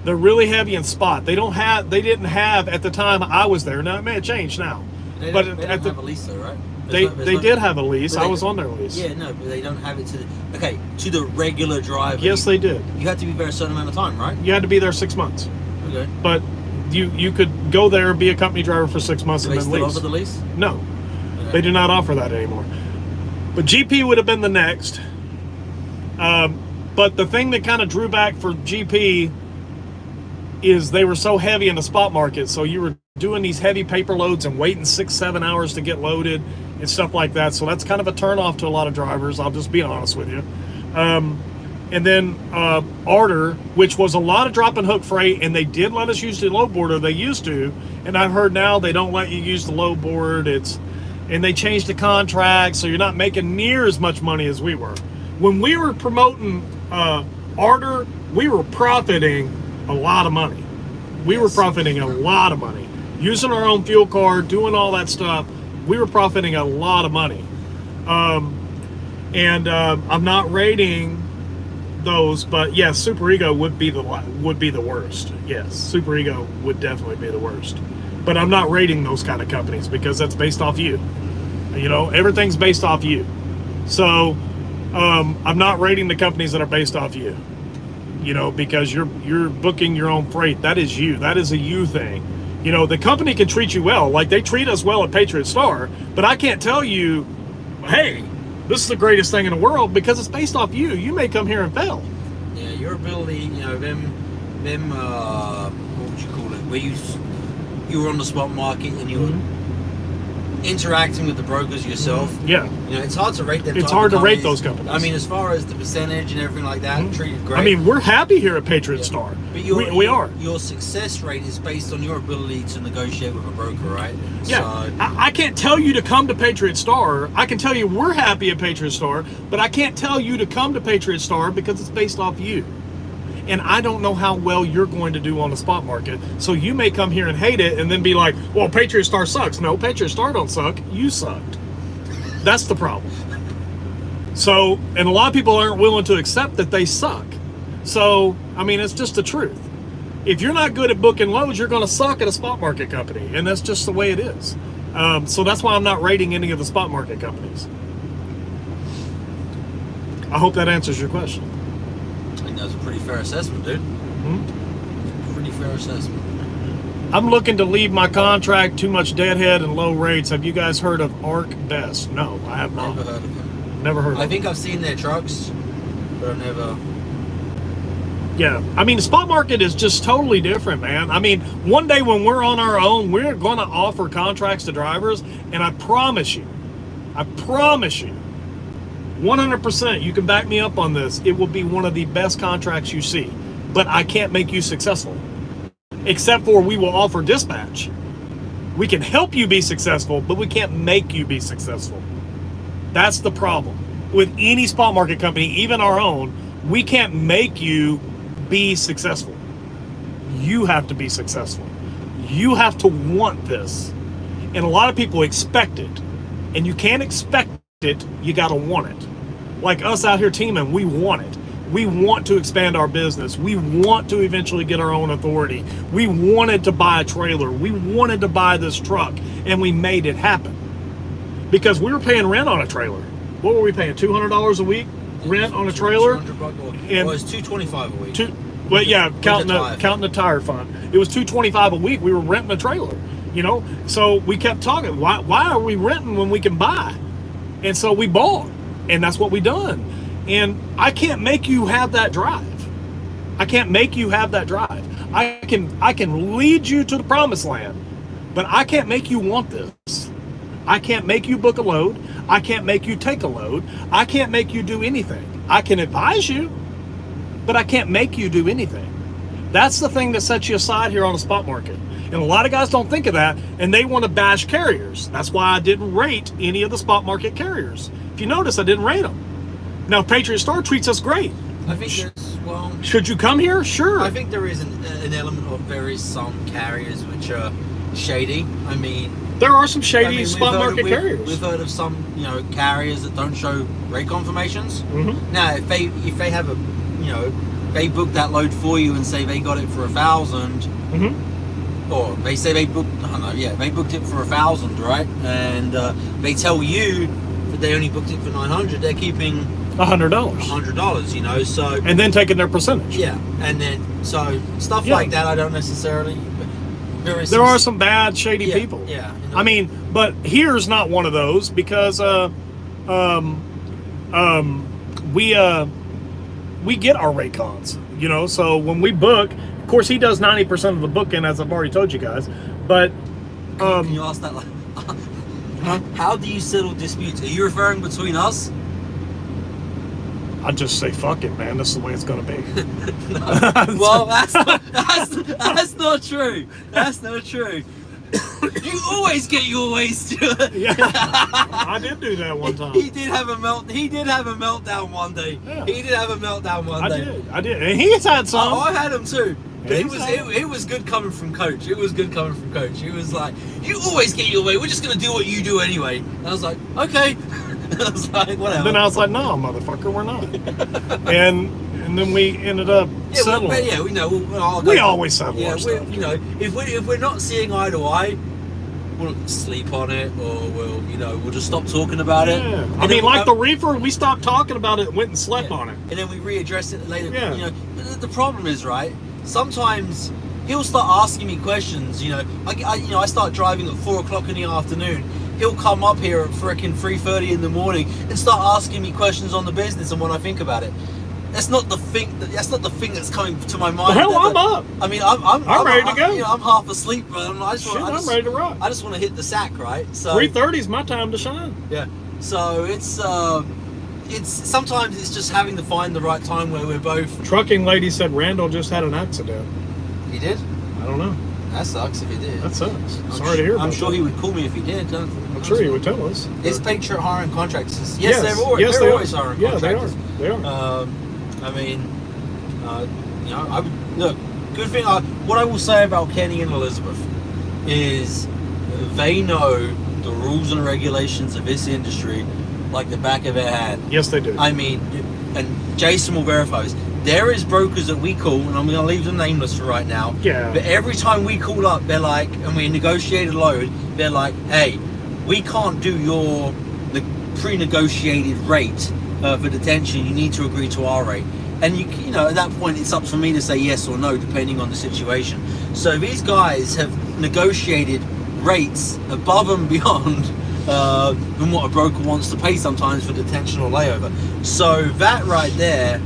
They're really heavy in spot. They didn't have at the time I was there. Now it may have changed now. They don't have a lease though, right? They did have a lease. I was on their lease. Yeah, no, but they don't have it to the regular driver. Yes, they did. You had to be there a certain amount of time, right? You had to be there 6 months. Okay. But you could go there, be a company driver for 6 months, Do and they then still lease. offer the lease? No, Okay. they do not offer that anymore. But GP would have been the next. But the thing that kind of drew back for GP is they were so heavy in the spot market. So you were doing these heavy paper loads and waiting 6-7 hours to get loaded and stuff like that. So that's kind of a turnoff to a lot of drivers. I'll just be honest with you. And then Arter, which was a lot of drop and hook freight, and they did let us use the load boarder. They used to, and I've heard now they don't let you use the load board. And they changed the contract, so you're not making near as much money as we were. When we were promoting Arter, we were profiting a lot of money. We were profiting a lot of money. Using our own fuel card, doing all that stuff, we were profiting a lot of money. I'm not rating those, but yes, Super Ego would be the worst. Yes, Super Ego would definitely be the worst. But I'm not rating those kind of companies because that's based off you. You know, everything's based off you. So I'm not rating the companies that are based off you. You know, because you're booking your own freight. That is you. That is a you thing. You know, the company can treat you well, like they treat us well at Patriot Star, but I can't tell you, hey, this is the greatest thing in the world, because it's based off you. You may come here and fail. Yeah, your ability, you know, what would you call it? Where you were on the spot market and you were interacting with the brokers yourself. Yeah. You know, it's hard to rate them. It's hard to rate those companies. I mean, as far as the percentage and everything like that, treated great. I mean, we're happy here at Patriot Star. But we are. Your success rate is based on your ability to negotiate with a broker, right? Yeah. So, I can't tell you to come to Patriot Star. I can tell you we're happy at Patriot Star, but I can't tell you to come to Patriot Star because it's based off you. And I don't know how well you're going to do on the spot market. So you may come here and hate it and then be like, well, Patriot Star sucks. No, Patriot Star don't suck. You sucked. That's the problem. So, and a lot of people aren't willing to accept that they suck. So, I mean, it's just the truth. If you're not good at booking loads, you're going to suck at a spot market company. And that's just the way it is. So that's why I'm not rating any of the spot market companies. I hope that answers your question. I think that was a pretty fair assessment, dude. Pretty fair assessment. I'm looking to leave my contract. Too much deadhead and low rates. Have you guys heard of Arc Best? No, I have not. Never heard of them. Never heard of them. I think I've seen their trucks, but I've never. Yeah, I mean, the spot market is just totally different, man. I mean, one day when we're on our own, we're going to offer contracts to drivers, and I promise you, 100%, you can back me up on this, it will be one of the best contracts you see. But I can't make you successful. Except for we will offer dispatch. We can help you be successful, but we can't make you be successful. That's the problem. With any spot market company, even our own, we can't make you be successful. You have to be successful. You have to want this. And a lot of people expect it. And you can't expect it, you gotta want it. Like us out here teaming, we want it. We want to expand our business. We want to eventually get our own authority. We wanted to buy a trailer. We wanted to buy this truck, and we made it happen. Because we were paying rent on a trailer. What were we paying? $200 a week rent on a trailer? And it was $225 a week. But yeah, counting the tire fund. It was $225 a week. We were renting a trailer, you know. So we kept talking. Why are we renting when we can buy? And so we bought, and that's what we done. And I can't make you have that drive. I can't make you have that drive. I can lead you to the promised land, but I can't make you want this. I can't make you book a load. I can't make you take a load. I can't make you do anything. I can advise you, but I can't make you do anything. That's the thing that sets you aside here on the spot market. And a lot of guys don't think of that, and they want to bash carriers. That's why I didn't rate any of the spot market carriers. If you notice, I didn't rate them. Now, Patriot Star treats us great. I think there's, well... Should you come here? Sure. I think there is an element of there is some carriers which are shady. I mean... There are some shady spot market carriers. We've heard of some, you know, carriers that don't show rate confirmations. Mm-hmm. Now, if they have a, you know, they book that load for you and say they got it for 1,000, or they say they booked, I don't know, yeah, they booked it for 1,000, right? And they tell you that they only booked it for 900. They're keeping $100. $100, you know, so... And then taking their percentage. Yeah, and then, so, stuff like that, I don't necessarily... There are some bad, shady people. Yeah. You know. I mean, but here's not one of those, because we get our rate cons, you know, so when we book, course, he does 90% of the booking, as I've already told you guys. But Can you ask that? Like, how do you settle disputes? Are you referring between us? I'd just say, fuck it, man. This is the way it's going to be. Well, that's not true. That's not true. You always get your way, Stuart. Yeah, I did do that one time. He did have a meltdown one day. Yeah. He did have a meltdown one day. I did, and he's had some. I had him too. But Yeah, it was good coming from Coach. It was good coming from Coach. He was like, "You always get your way. We're just gonna do what you do anyway." And I was like, "Okay." I was like, "Whatever." Then I was like, "No, motherfucker, we're not." and then we ended up settling. Yeah, we know. We always settle Yeah, our stuff. if we're not seeing eye to eye, we'll sleep on it, or we'll just stop talking about it. Yeah. And I then mean, like the reefer, we stopped talking about it and went and slept on it. and then we readdress it later. Yeah. The problem is, right, sometimes he'll start asking me questions. I start driving at 4 o'clock in the afternoon. He'll come up here at frickin' 3:30 in the morning and start asking me questions on the business and what I think about it. That's not the thing that's coming to my mind. Well, hell, I'm up. I mean, I'm ready to go. I'm half asleep, but I'm ready to rock. I just want to hit the sack, right? So 3:30 is my time to shine. yeah. So it's sometimes it's just having to find the right time where we're both. Trucking lady said Randall just had an accident. He did? I don't know. That sucks if he did. That sucks. Sorry to hear about I'm sure that. he would call me if he did. I'm sure he would tell us. Is Patriot hiring contractors? Yes, they're they always are. hiring Yeah, they are. contractors. They are. I mean, I would look. Good thing. What I will say about Kenny and Elizabeth is they know the rules and regulations of this industry like the back of their hand. Yes, they do. I mean, and Jason will verify this. There is brokers that we call, and I'm going to leave them nameless for right now. Yeah. But every time we call up, they're like, and we negotiate a load, they're like, hey, we can't do your pre-negotiated rate for detention. You need to agree to our rate. And at that point, it's up for me to say yes or no, depending on the situation. So these guys have negotiated rates above and beyond than what a broker wants to pay sometimes for detention or layover. So that right there,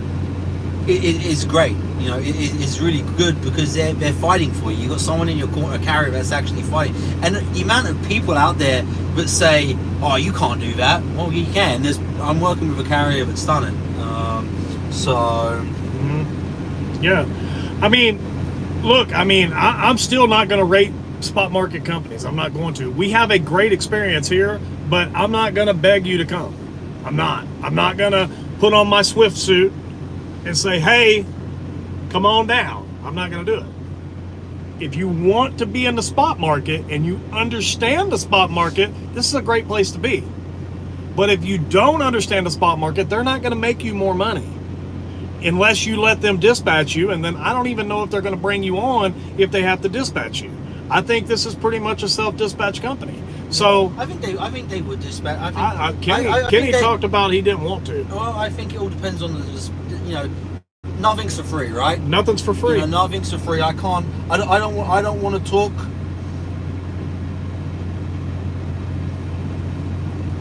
it is great. It's really good because they're fighting for you. You've got someone in your corner, a carrier that's actually fighting. And the amount of people out there that say, "Oh, you can't do that." Well, you can. I'm working with a carrier that's done it. Yeah. I mean, look, I'm still not going to rate spot market companies. I'm not going to. We have a great experience here, but I'm not going to beg you to come. I'm not going to put on my Swift suit and say, hey, come on down. I'm not going to do it. If you want to be in the spot market and you understand the spot market, this is a great place to be. But if you don't understand the spot market, they're not going to make you more money unless you let them dispatch you. And then I don't even know if they're going to bring you on if they have to dispatch you. I think this is pretty much a self-dispatch company. So I think they would dispatch. Kenny talked about he didn't want to. Well, I think it all depends on nothing's for free, right? Nothing's for free. Nothing's for free. I don't want to talk.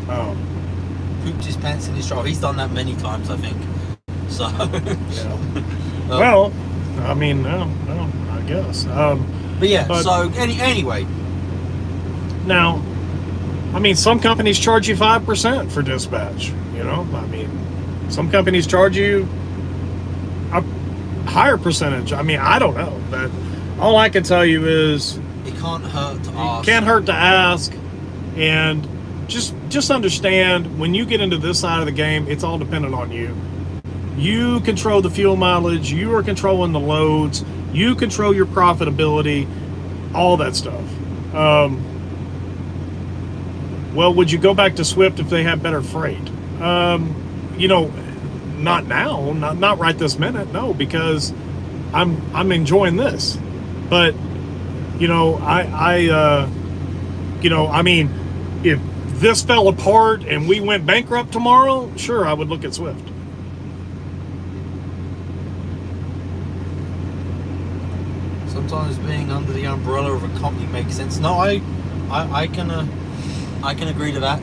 Oh. Pooped his pants in his truck. He's done that many times, I think. So. Yeah. Well, I mean, no, I guess. But yeah. So anyway. Now, I mean, some companies charge you 5% for dispatch. Some companies charge you a higher percentage. I don't know. But all I can tell you is it can't hurt to ask. Can't hurt to ask, and just understand when you get into this side of the game, it's all dependent on you. You control the fuel mileage. You are controlling the loads. You control your profitability. All that stuff. Well, would you go back to Swift if they had better freight? Not now, not right this minute, no, because I'm enjoying this. But if this fell apart and we went bankrupt tomorrow, sure, I would look at Swift. Sometimes being under the umbrella of a company makes sense. No, I can agree to that.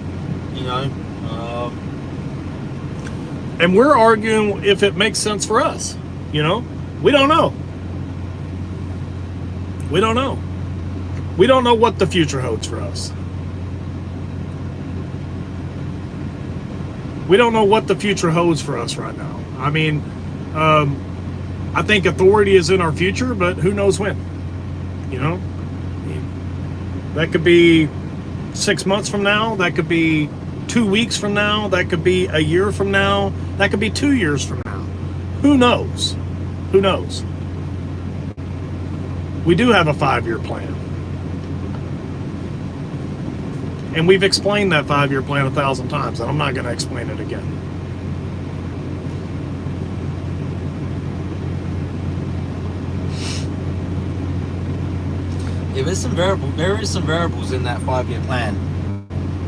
And we're arguing if it makes sense for us. We don't know. We don't know. We don't know what the future holds for us. We don't know what the future holds for us right now. I mean, I think authority is in our future, but who knows when? You know? I mean, that could be 6 months from now. That could be 2 weeks from now. That could be a year from now. That could be 2 years from now. Who knows? Who knows? We do have a 5-year plan. And we've explained that 5-year plan 1,000 times, and I'm not going to explain it again. Yeah, there is some variables in that 5-year plan,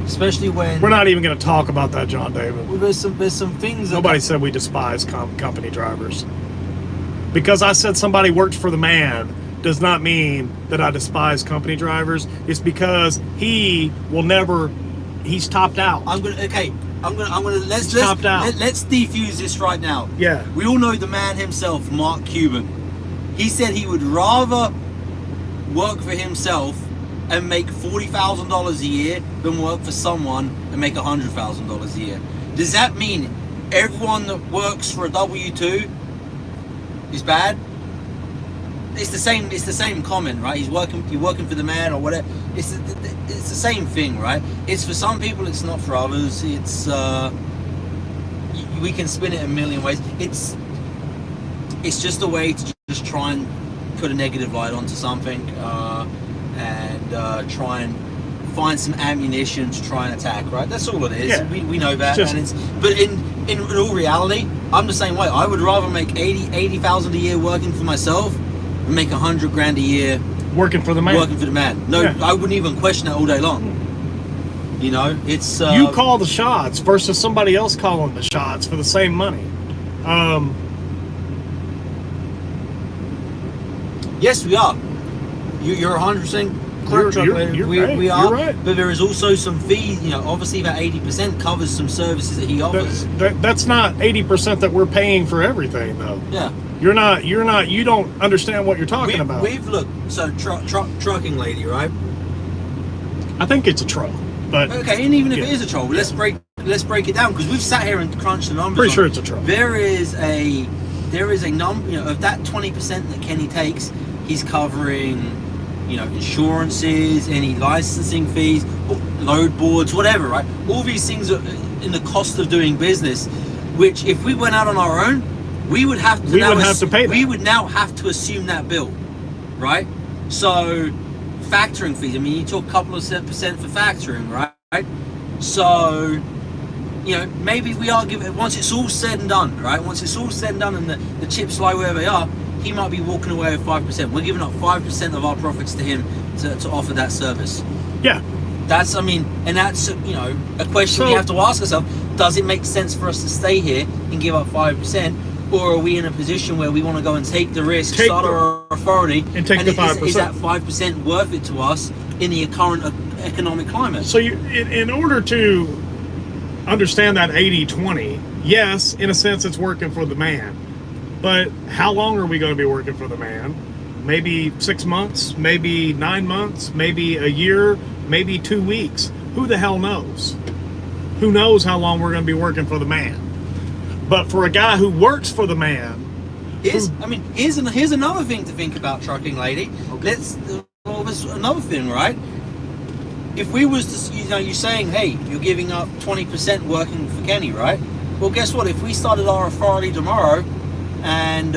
especially when We're not even going to talk about that, John David. well, there's some things that Nobody said we despise company drivers. Because I said somebody worked for the man does not mean that I despise company drivers. It's because he's topped out. I'm gonna let's Topped out. let's defuse this right now. Yeah. We all know the man himself, Mark Cuban. He said he would rather work for himself and make $40,000 a year than work for someone and make $100,000 a year. Does that mean everyone that works for a W-2 is bad? It's the same comment, right? You're working for the man or whatever. It's the same thing, right? It's for some people, it's not for others. It's we can spin it a million ways. It's just a way to just try and put a negative light onto something and try and find some ammunition to try and attack, right? That's all it is. Yeah. We know that. But in all reality, I'm the same way. I would rather make 80,000 a year working for myself and make 100 grand a year Working for the man. working for the man. No, Yeah. I wouldn't even question that all day long. You know, it's You call the shots versus somebody else calling the shots for the same money. Yes, we are. You're 100% correct. We are. You're right. But there is also some fees. You know, obviously that 80% covers some services that he offers. That's not 80% that we're paying for everything, though. Yeah. You don't understand what you're talking about. We've looked. So trucking lady, right? I think it's a truck, but Okay, and even if yeah. it is a troll, let's break it down, because we've sat here and crunched the numbers. Pretty sure it's a truck. There is a number, you know, of that 20% that Kenny takes, he's covering, you know, insurances, any licensing fees, load boards, whatever, right? All these things are in the cost of doing business, which if we went out on our own, we would have to pay that. We would now have to assume that bill, right? So factoring fees, I mean, you talk a couple of percent for factoring, right? So, you know, maybe we are giving, once it's all said and done, right? Once it's all said and done and the chips lie where they are, he might be walking away with 5%. We're giving up 5% of our profits to him to offer that service. Yeah. That's, I mean, and that's, you know, a question we have to ask ourselves. Does it make sense for us to stay here and give up 5%? Or are we in a position where we want to go and take the risk, start our authority, and take the 5%? Is that 5% worth it to us in the current economic climate? So in order to understand that 80-20, yes, in a sense it's working for the man. But how long are we going to be working for the man? Maybe 6 months, maybe 9 months, maybe a year, maybe 2 weeks. Who the hell knows? Who knows how long we're going to be working for the man? But for a guy who works for the man, here's another thing to think about, trucking lady. There's another thing, right? If we was to, you know, you're saying, hey, you're giving up 20% working for Kenny, right? Well, guess what? If we started our authority tomorrow and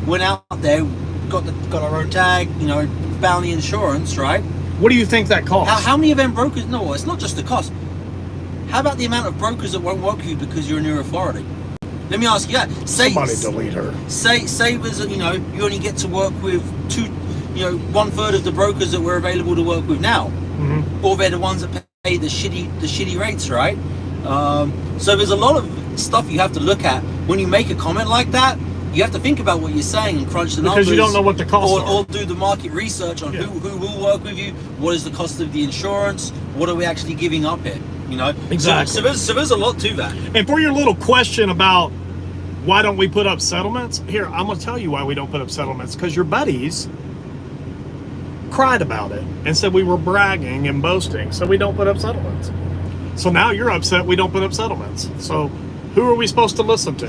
went out there, got our own tag, you know, found the insurance, right? what do you think that costs? How many of them brokers? No, it's not just the cost. How about the amount of brokers that won't work with you because you're a new authority? Let me ask you that. Somebody delete her. Say there's, you know, you only get to work with 1/3 of the brokers that were available to work with now, or they're the ones that pay the shitty rates, right? So there's a lot of stuff you have to look at when you make a comment like that. You have to think about what you're saying and crunch the numbers. Because you don't know what the costs are. Or do the market research on who will work with you. What is the cost of the insurance? What are we actually giving up here? You know, Exactly. So there's a lot to that. And for your little question about why don't we put up settlements, here, I'm going to tell you why we don't put up settlements. Because your buddies cried about it and said we were bragging and boasting, so we don't put up settlements. So now you're upset we don't put up settlements. So who are we supposed to listen to?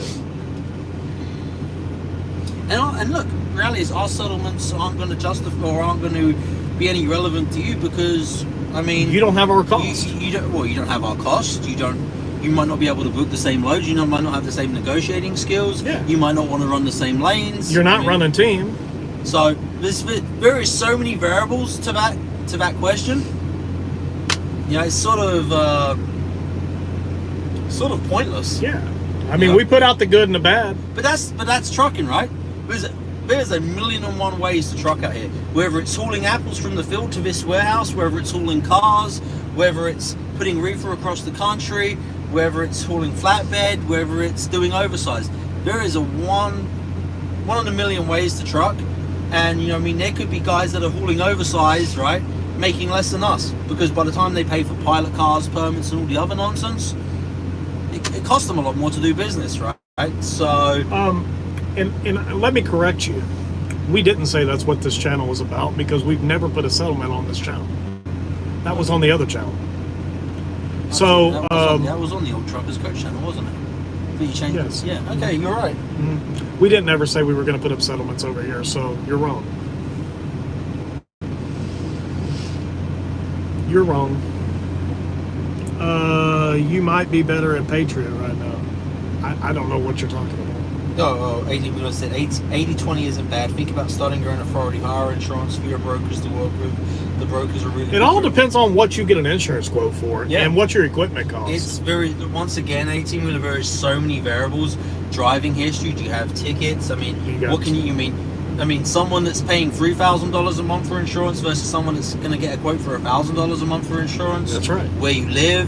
And look, reality is our settlements aren't going to justify or aren't going to be any relevant to you because, I mean, You don't have our cost. You don't. Well, you don't have our cost. You don't. You might not be able to book the same loads. You might not have the same negotiating skills. Yeah. You might not want to run the same lanes. You're not running team. So there is so many variables to that question. You know, it's sort of pointless. Yeah. I mean, we put out the good and the bad. But that's trucking, right? There's a million and one ways to truck out here. Whether it's hauling apples from the field to this warehouse, whether it's hauling cars, whether it's putting reefer across the country, whether it's hauling flatbed, whether it's doing oversized. There is one in a million ways to truck. And, you know, I mean, there could be guys that are hauling oversized, right, making less than us. Because by the time they pay for pilot cars, permits, and all the other nonsense, it costs them a lot more to do business, right? So... And let me correct you. We didn't say that's what this channel was about because we've never put a settlement on this channel. That was on the other channel. So... that was on the old Truckers Coach channel, wasn't it? But you changed Yes. it. Yeah, okay, you're right. Mm-hmm. We didn't ever say we were going to put up settlements over here, so you're wrong. You're wrong. You might be better at Patriot right now. I don't know what you're talking about. Oh, 80 said 80-20 isn't bad. Think about starting your own authority, hire insurance for your brokers to work with. The brokers are really... It all depends on what you get an insurance quote for and what your equipment costs. It's very... Once again, 18-wheeler, there is so many variables. Driving history, do you have tickets? I mean, what can you mean? I mean, someone that's paying $3,000 a month for insurance versus someone that's going to get a quote for $1,000 a month for insurance. That's right. Where you live.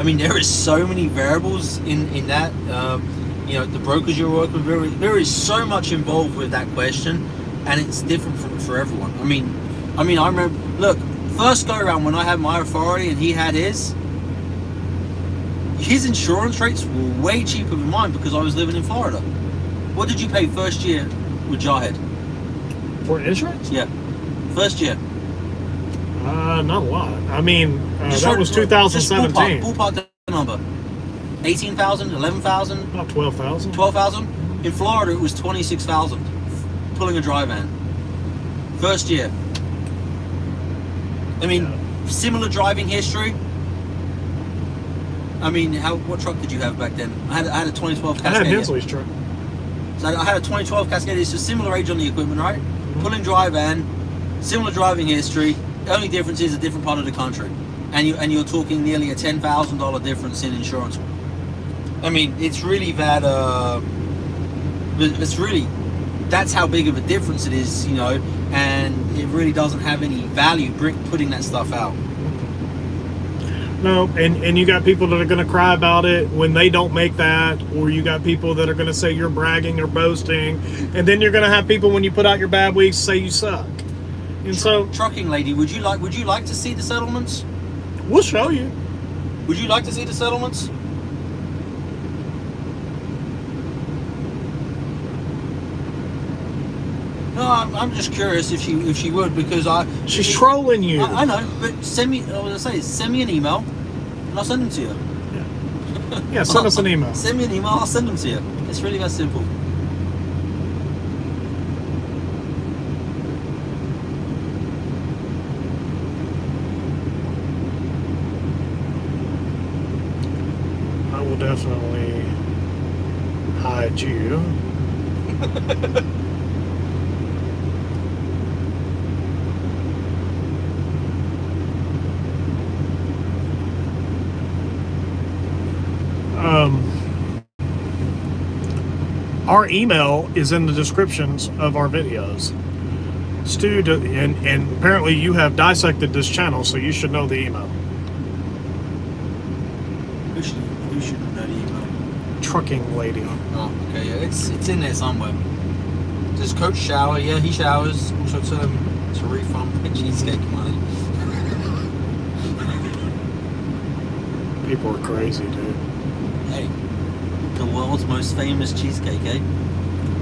I mean, there is so many variables in that. You know, the brokers you're working with, there is so much involved with that question, and it's different for everyone. I mean, I remember, look, first go around when I had my authority and he had his insurance rates were way cheaper than mine because I was living in Florida. What did you pay first year with Jarhead? For insurance? Yeah, first year. Not a lot. I mean, that was 2017. Ballpark the number. 18,000, 11,000? About 12,000. 12,000? In Florida, it was 26,000. Pulling a dry van. First year. I mean, similar driving history. I mean, what truck did you have back then? I had a 2012 Cascadia. I had Hensley's truck. So I had a 2012 Cascadia. It's a similar age on the equipment, right? Mm-hmm. Pulling dry van, similar driving history. The only difference is a different part of the country. And you're talking nearly a $10,000 difference in insurance. I mean, it's really that, that's how big of a difference it is, you know, and it really doesn't have any value putting that stuff out. No, and you got people that are going to cry about it when they don't make that, or you got people that are going to say you're bragging or boasting, and then you're going to have people when you put out your bad weeks say you suck. And so, trucking lady, would you like to see the settlements? We'll show you. Would you like to see the settlements? No, I'm just curious if she would, because she's trolling you. I know, but send me an email, and I'll send them to you. Yeah, send us an email. Send me an email, I'll send them to you. It's really that simple. I will definitely hide you. Our email is in the descriptions of our videos. Stu, and apparently you have dissected this channel, so you should know the email. Who should know the email? Trucking lady. Oh, okay, yeah, it's in there somewhere. Does Coach shower? Yeah, he showers. Also tell him to refund the cheesecake money. People are crazy, dude. Hey, the world's most famous cheesecake, eh?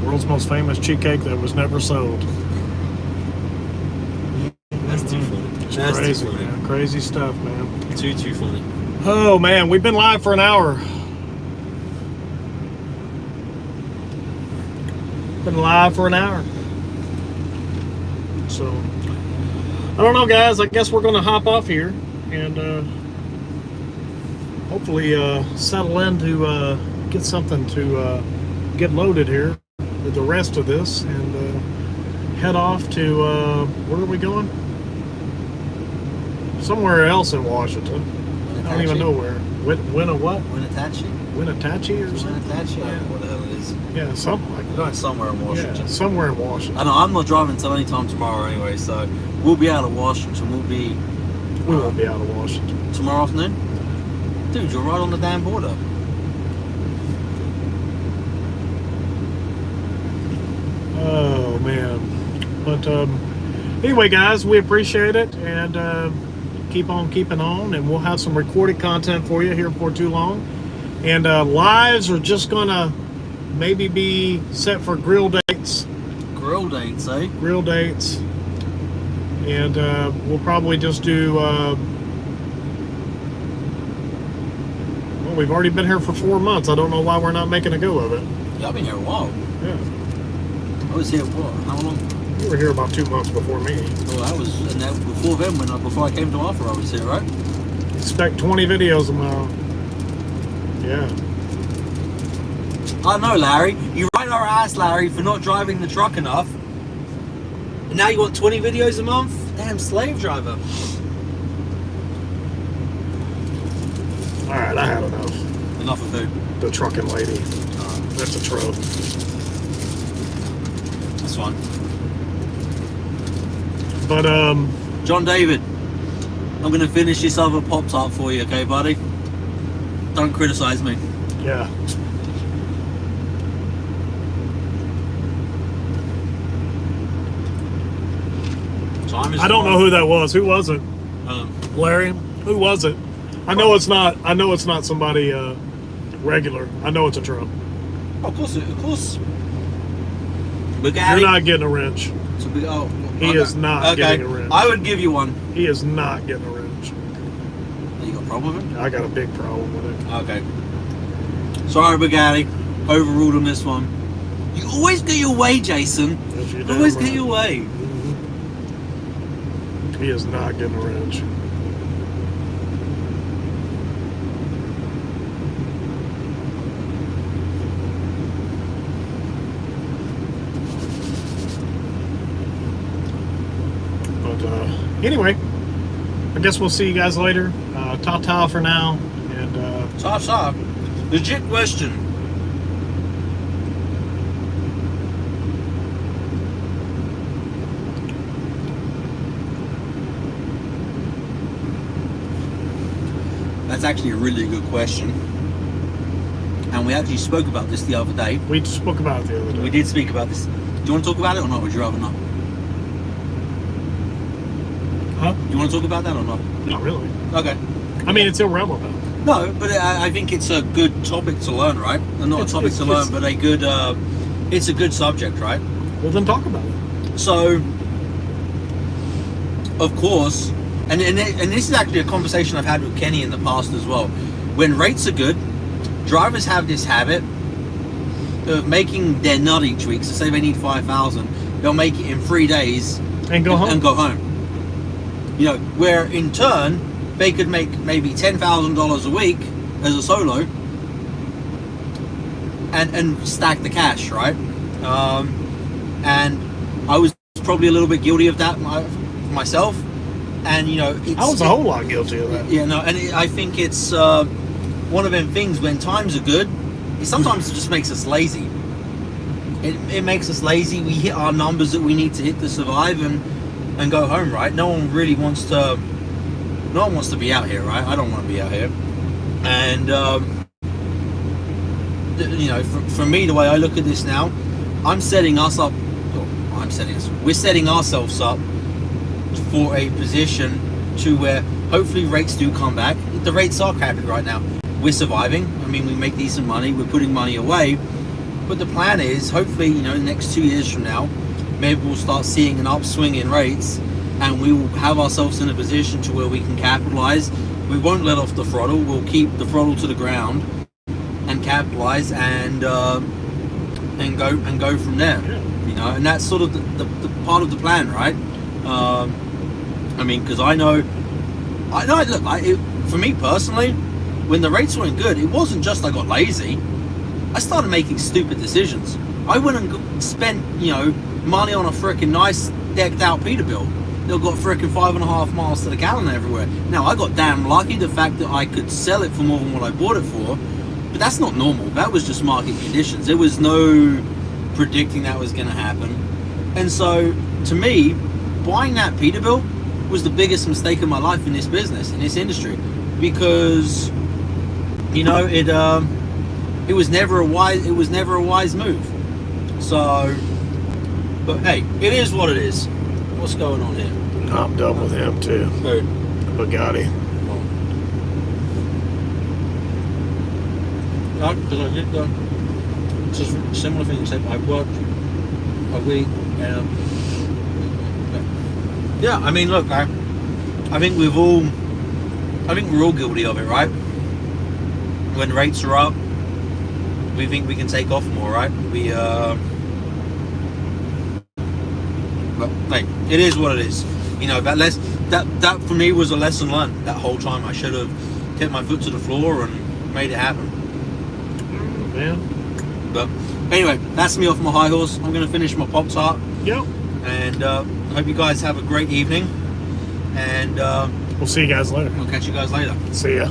World's most famous cheesecake that was never sold. That's That's crazy, too funny. man. Crazy stuff, man. Too funny. Oh man, we've been live for an hour. Been live for an hour. So I don't know, guys. I guess we're gonna hop off here and hopefully settle in to get something to get loaded here with the rest of this and head off to where are we going? Somewhere else in Washington. I don't even know where. Winna what? Winnetachi? Winnetachi or something? Winnetachi? Yeah. What the hell it is? Yeah, something like We're that. going somewhere in Washington. Yeah, somewhere in Washington. I know, I'm not driving until any time tomorrow anyway, so we'll be out of Washington. We won't be out of Washington. Tomorrow afternoon? Dude, you're right on the damn border. Oh man. But anyway, guys, we appreciate it and keep on keeping on, and we'll have some recorded content for you here before too long. And lives are just gonna maybe be set for grill dates. Grill dates, eh? Grill dates. And we'll probably just do well, we've already been here for 4 months. I don't know why we're not making a go of it. Yeah, I've been here a while. Yeah. I was here, what, how long? You were here about 2 months before me. Well, I was, and that, before then, before I came to Arthur, I was here, right? Expect 20 videos tomorrow. Yeah. I know, Larry. You right our ass, Larry, for not driving the truck enough. And now you want 20 videos a month? Damn slave driver. Alright, I had enough. Enough of who? The trucking lady. That's a trope. That's fine. But, John David, I'm going to finish this other Pop-Tart for you, okay, buddy? Don't criticize me. yeah. I don't know who that was. Who was it? Larry? Who was it? I know it's not somebody regular. I know it's a Trump. Of course. You're not getting a wrench. He is not getting a wrench. I would give you one. He is not getting a wrench. You got a problem with him? I got a big problem with it. Okay. Sorry, Bugatti. Overruled on this one. You always get your way, Jason. Yes, you're You damn always right. get your way. He is not getting a wrench. But anyway, I guess we'll see you guys later. Ta-ta for now. And Ta-ta. Legit question. That's actually a really good question. And we actually spoke about this the other day. we spoke about it the other day. We did speak about this. Do you want to talk about it or not? Would you rather not? Huh? Do you want to talk about that or not? Not really. Okay. I mean, it's irrelevant. No, but I think it's a good topic to learn, right? Not a topic to learn, but a good. It's a good subject, right? Well, then talk about it. So, of course, and this is actually a conversation I've had with Kenny in the past as well. When rates are good, drivers have this habit of making their nut each week. So say they need 5,000, they'll make it in 3 days And go home. And go home. You know, where in turn they could make maybe $10,000 a week as a solo, and stack the cash, right? And I was probably a little bit guilty of that myself. And you know, I was a whole lot guilty of that. Yeah, no, and I think it's one of them things when times are good. Sometimes it just makes us lazy. It makes us lazy. We hit our numbers that we need to hit to survive and go home, right? No one really wants to. No one wants to be out here, right? I don't want to be out here. And you know, for me, the way I look at this now, I'm setting us up. We're setting ourselves up for a position to where hopefully rates do come back. The rates are crappy right now. We're surviving. I mean, we make decent money. We're putting money away. But the plan is, hopefully, you know, the next 2 years from now, maybe we'll start seeing an upswing in rates, and we will have ourselves in a position to where we can capitalize. We won't let off the throttle. We'll keep the throttle to the ground and capitalize and go from there. Yeah. You know, and that's sort of the part of the plan, right? I mean, because I know. Look, for me personally, when the rates weren't good, it wasn't just I got lazy. I started making stupid decisions. I went and spent, money on a freaking nice decked out Peterbilt. They've got freaking 5.5 miles to the gallon everywhere. Now, I got damn lucky the fact that I could sell it for more than what I bought it for, but that's not normal. That was just market conditions. There was no predicting that was going to happen. And so, to me, buying that Peterbilt was the biggest mistake of my life in this business, in this industry, because, it was never a wise move. So, but hey, it is what it is. What's going on here? I'm done with him too. Good. Bugatti. Because I did just a similar thing, except I worked a week. Yeah, I mean, look, I think we're all guilty of it, right? When rates are up, we think we can take off more, right? But hey, it is what it is. That for me was a lesson learned. That whole time, I should have kept my foot to the floor and made it happen. Man. But anyway, that's me off my high horse. I'm gonna finish my Pop-Tart. Yep. And I hope you guys have a great evening. And We'll see you guys later. I'll catch you guys later. See ya.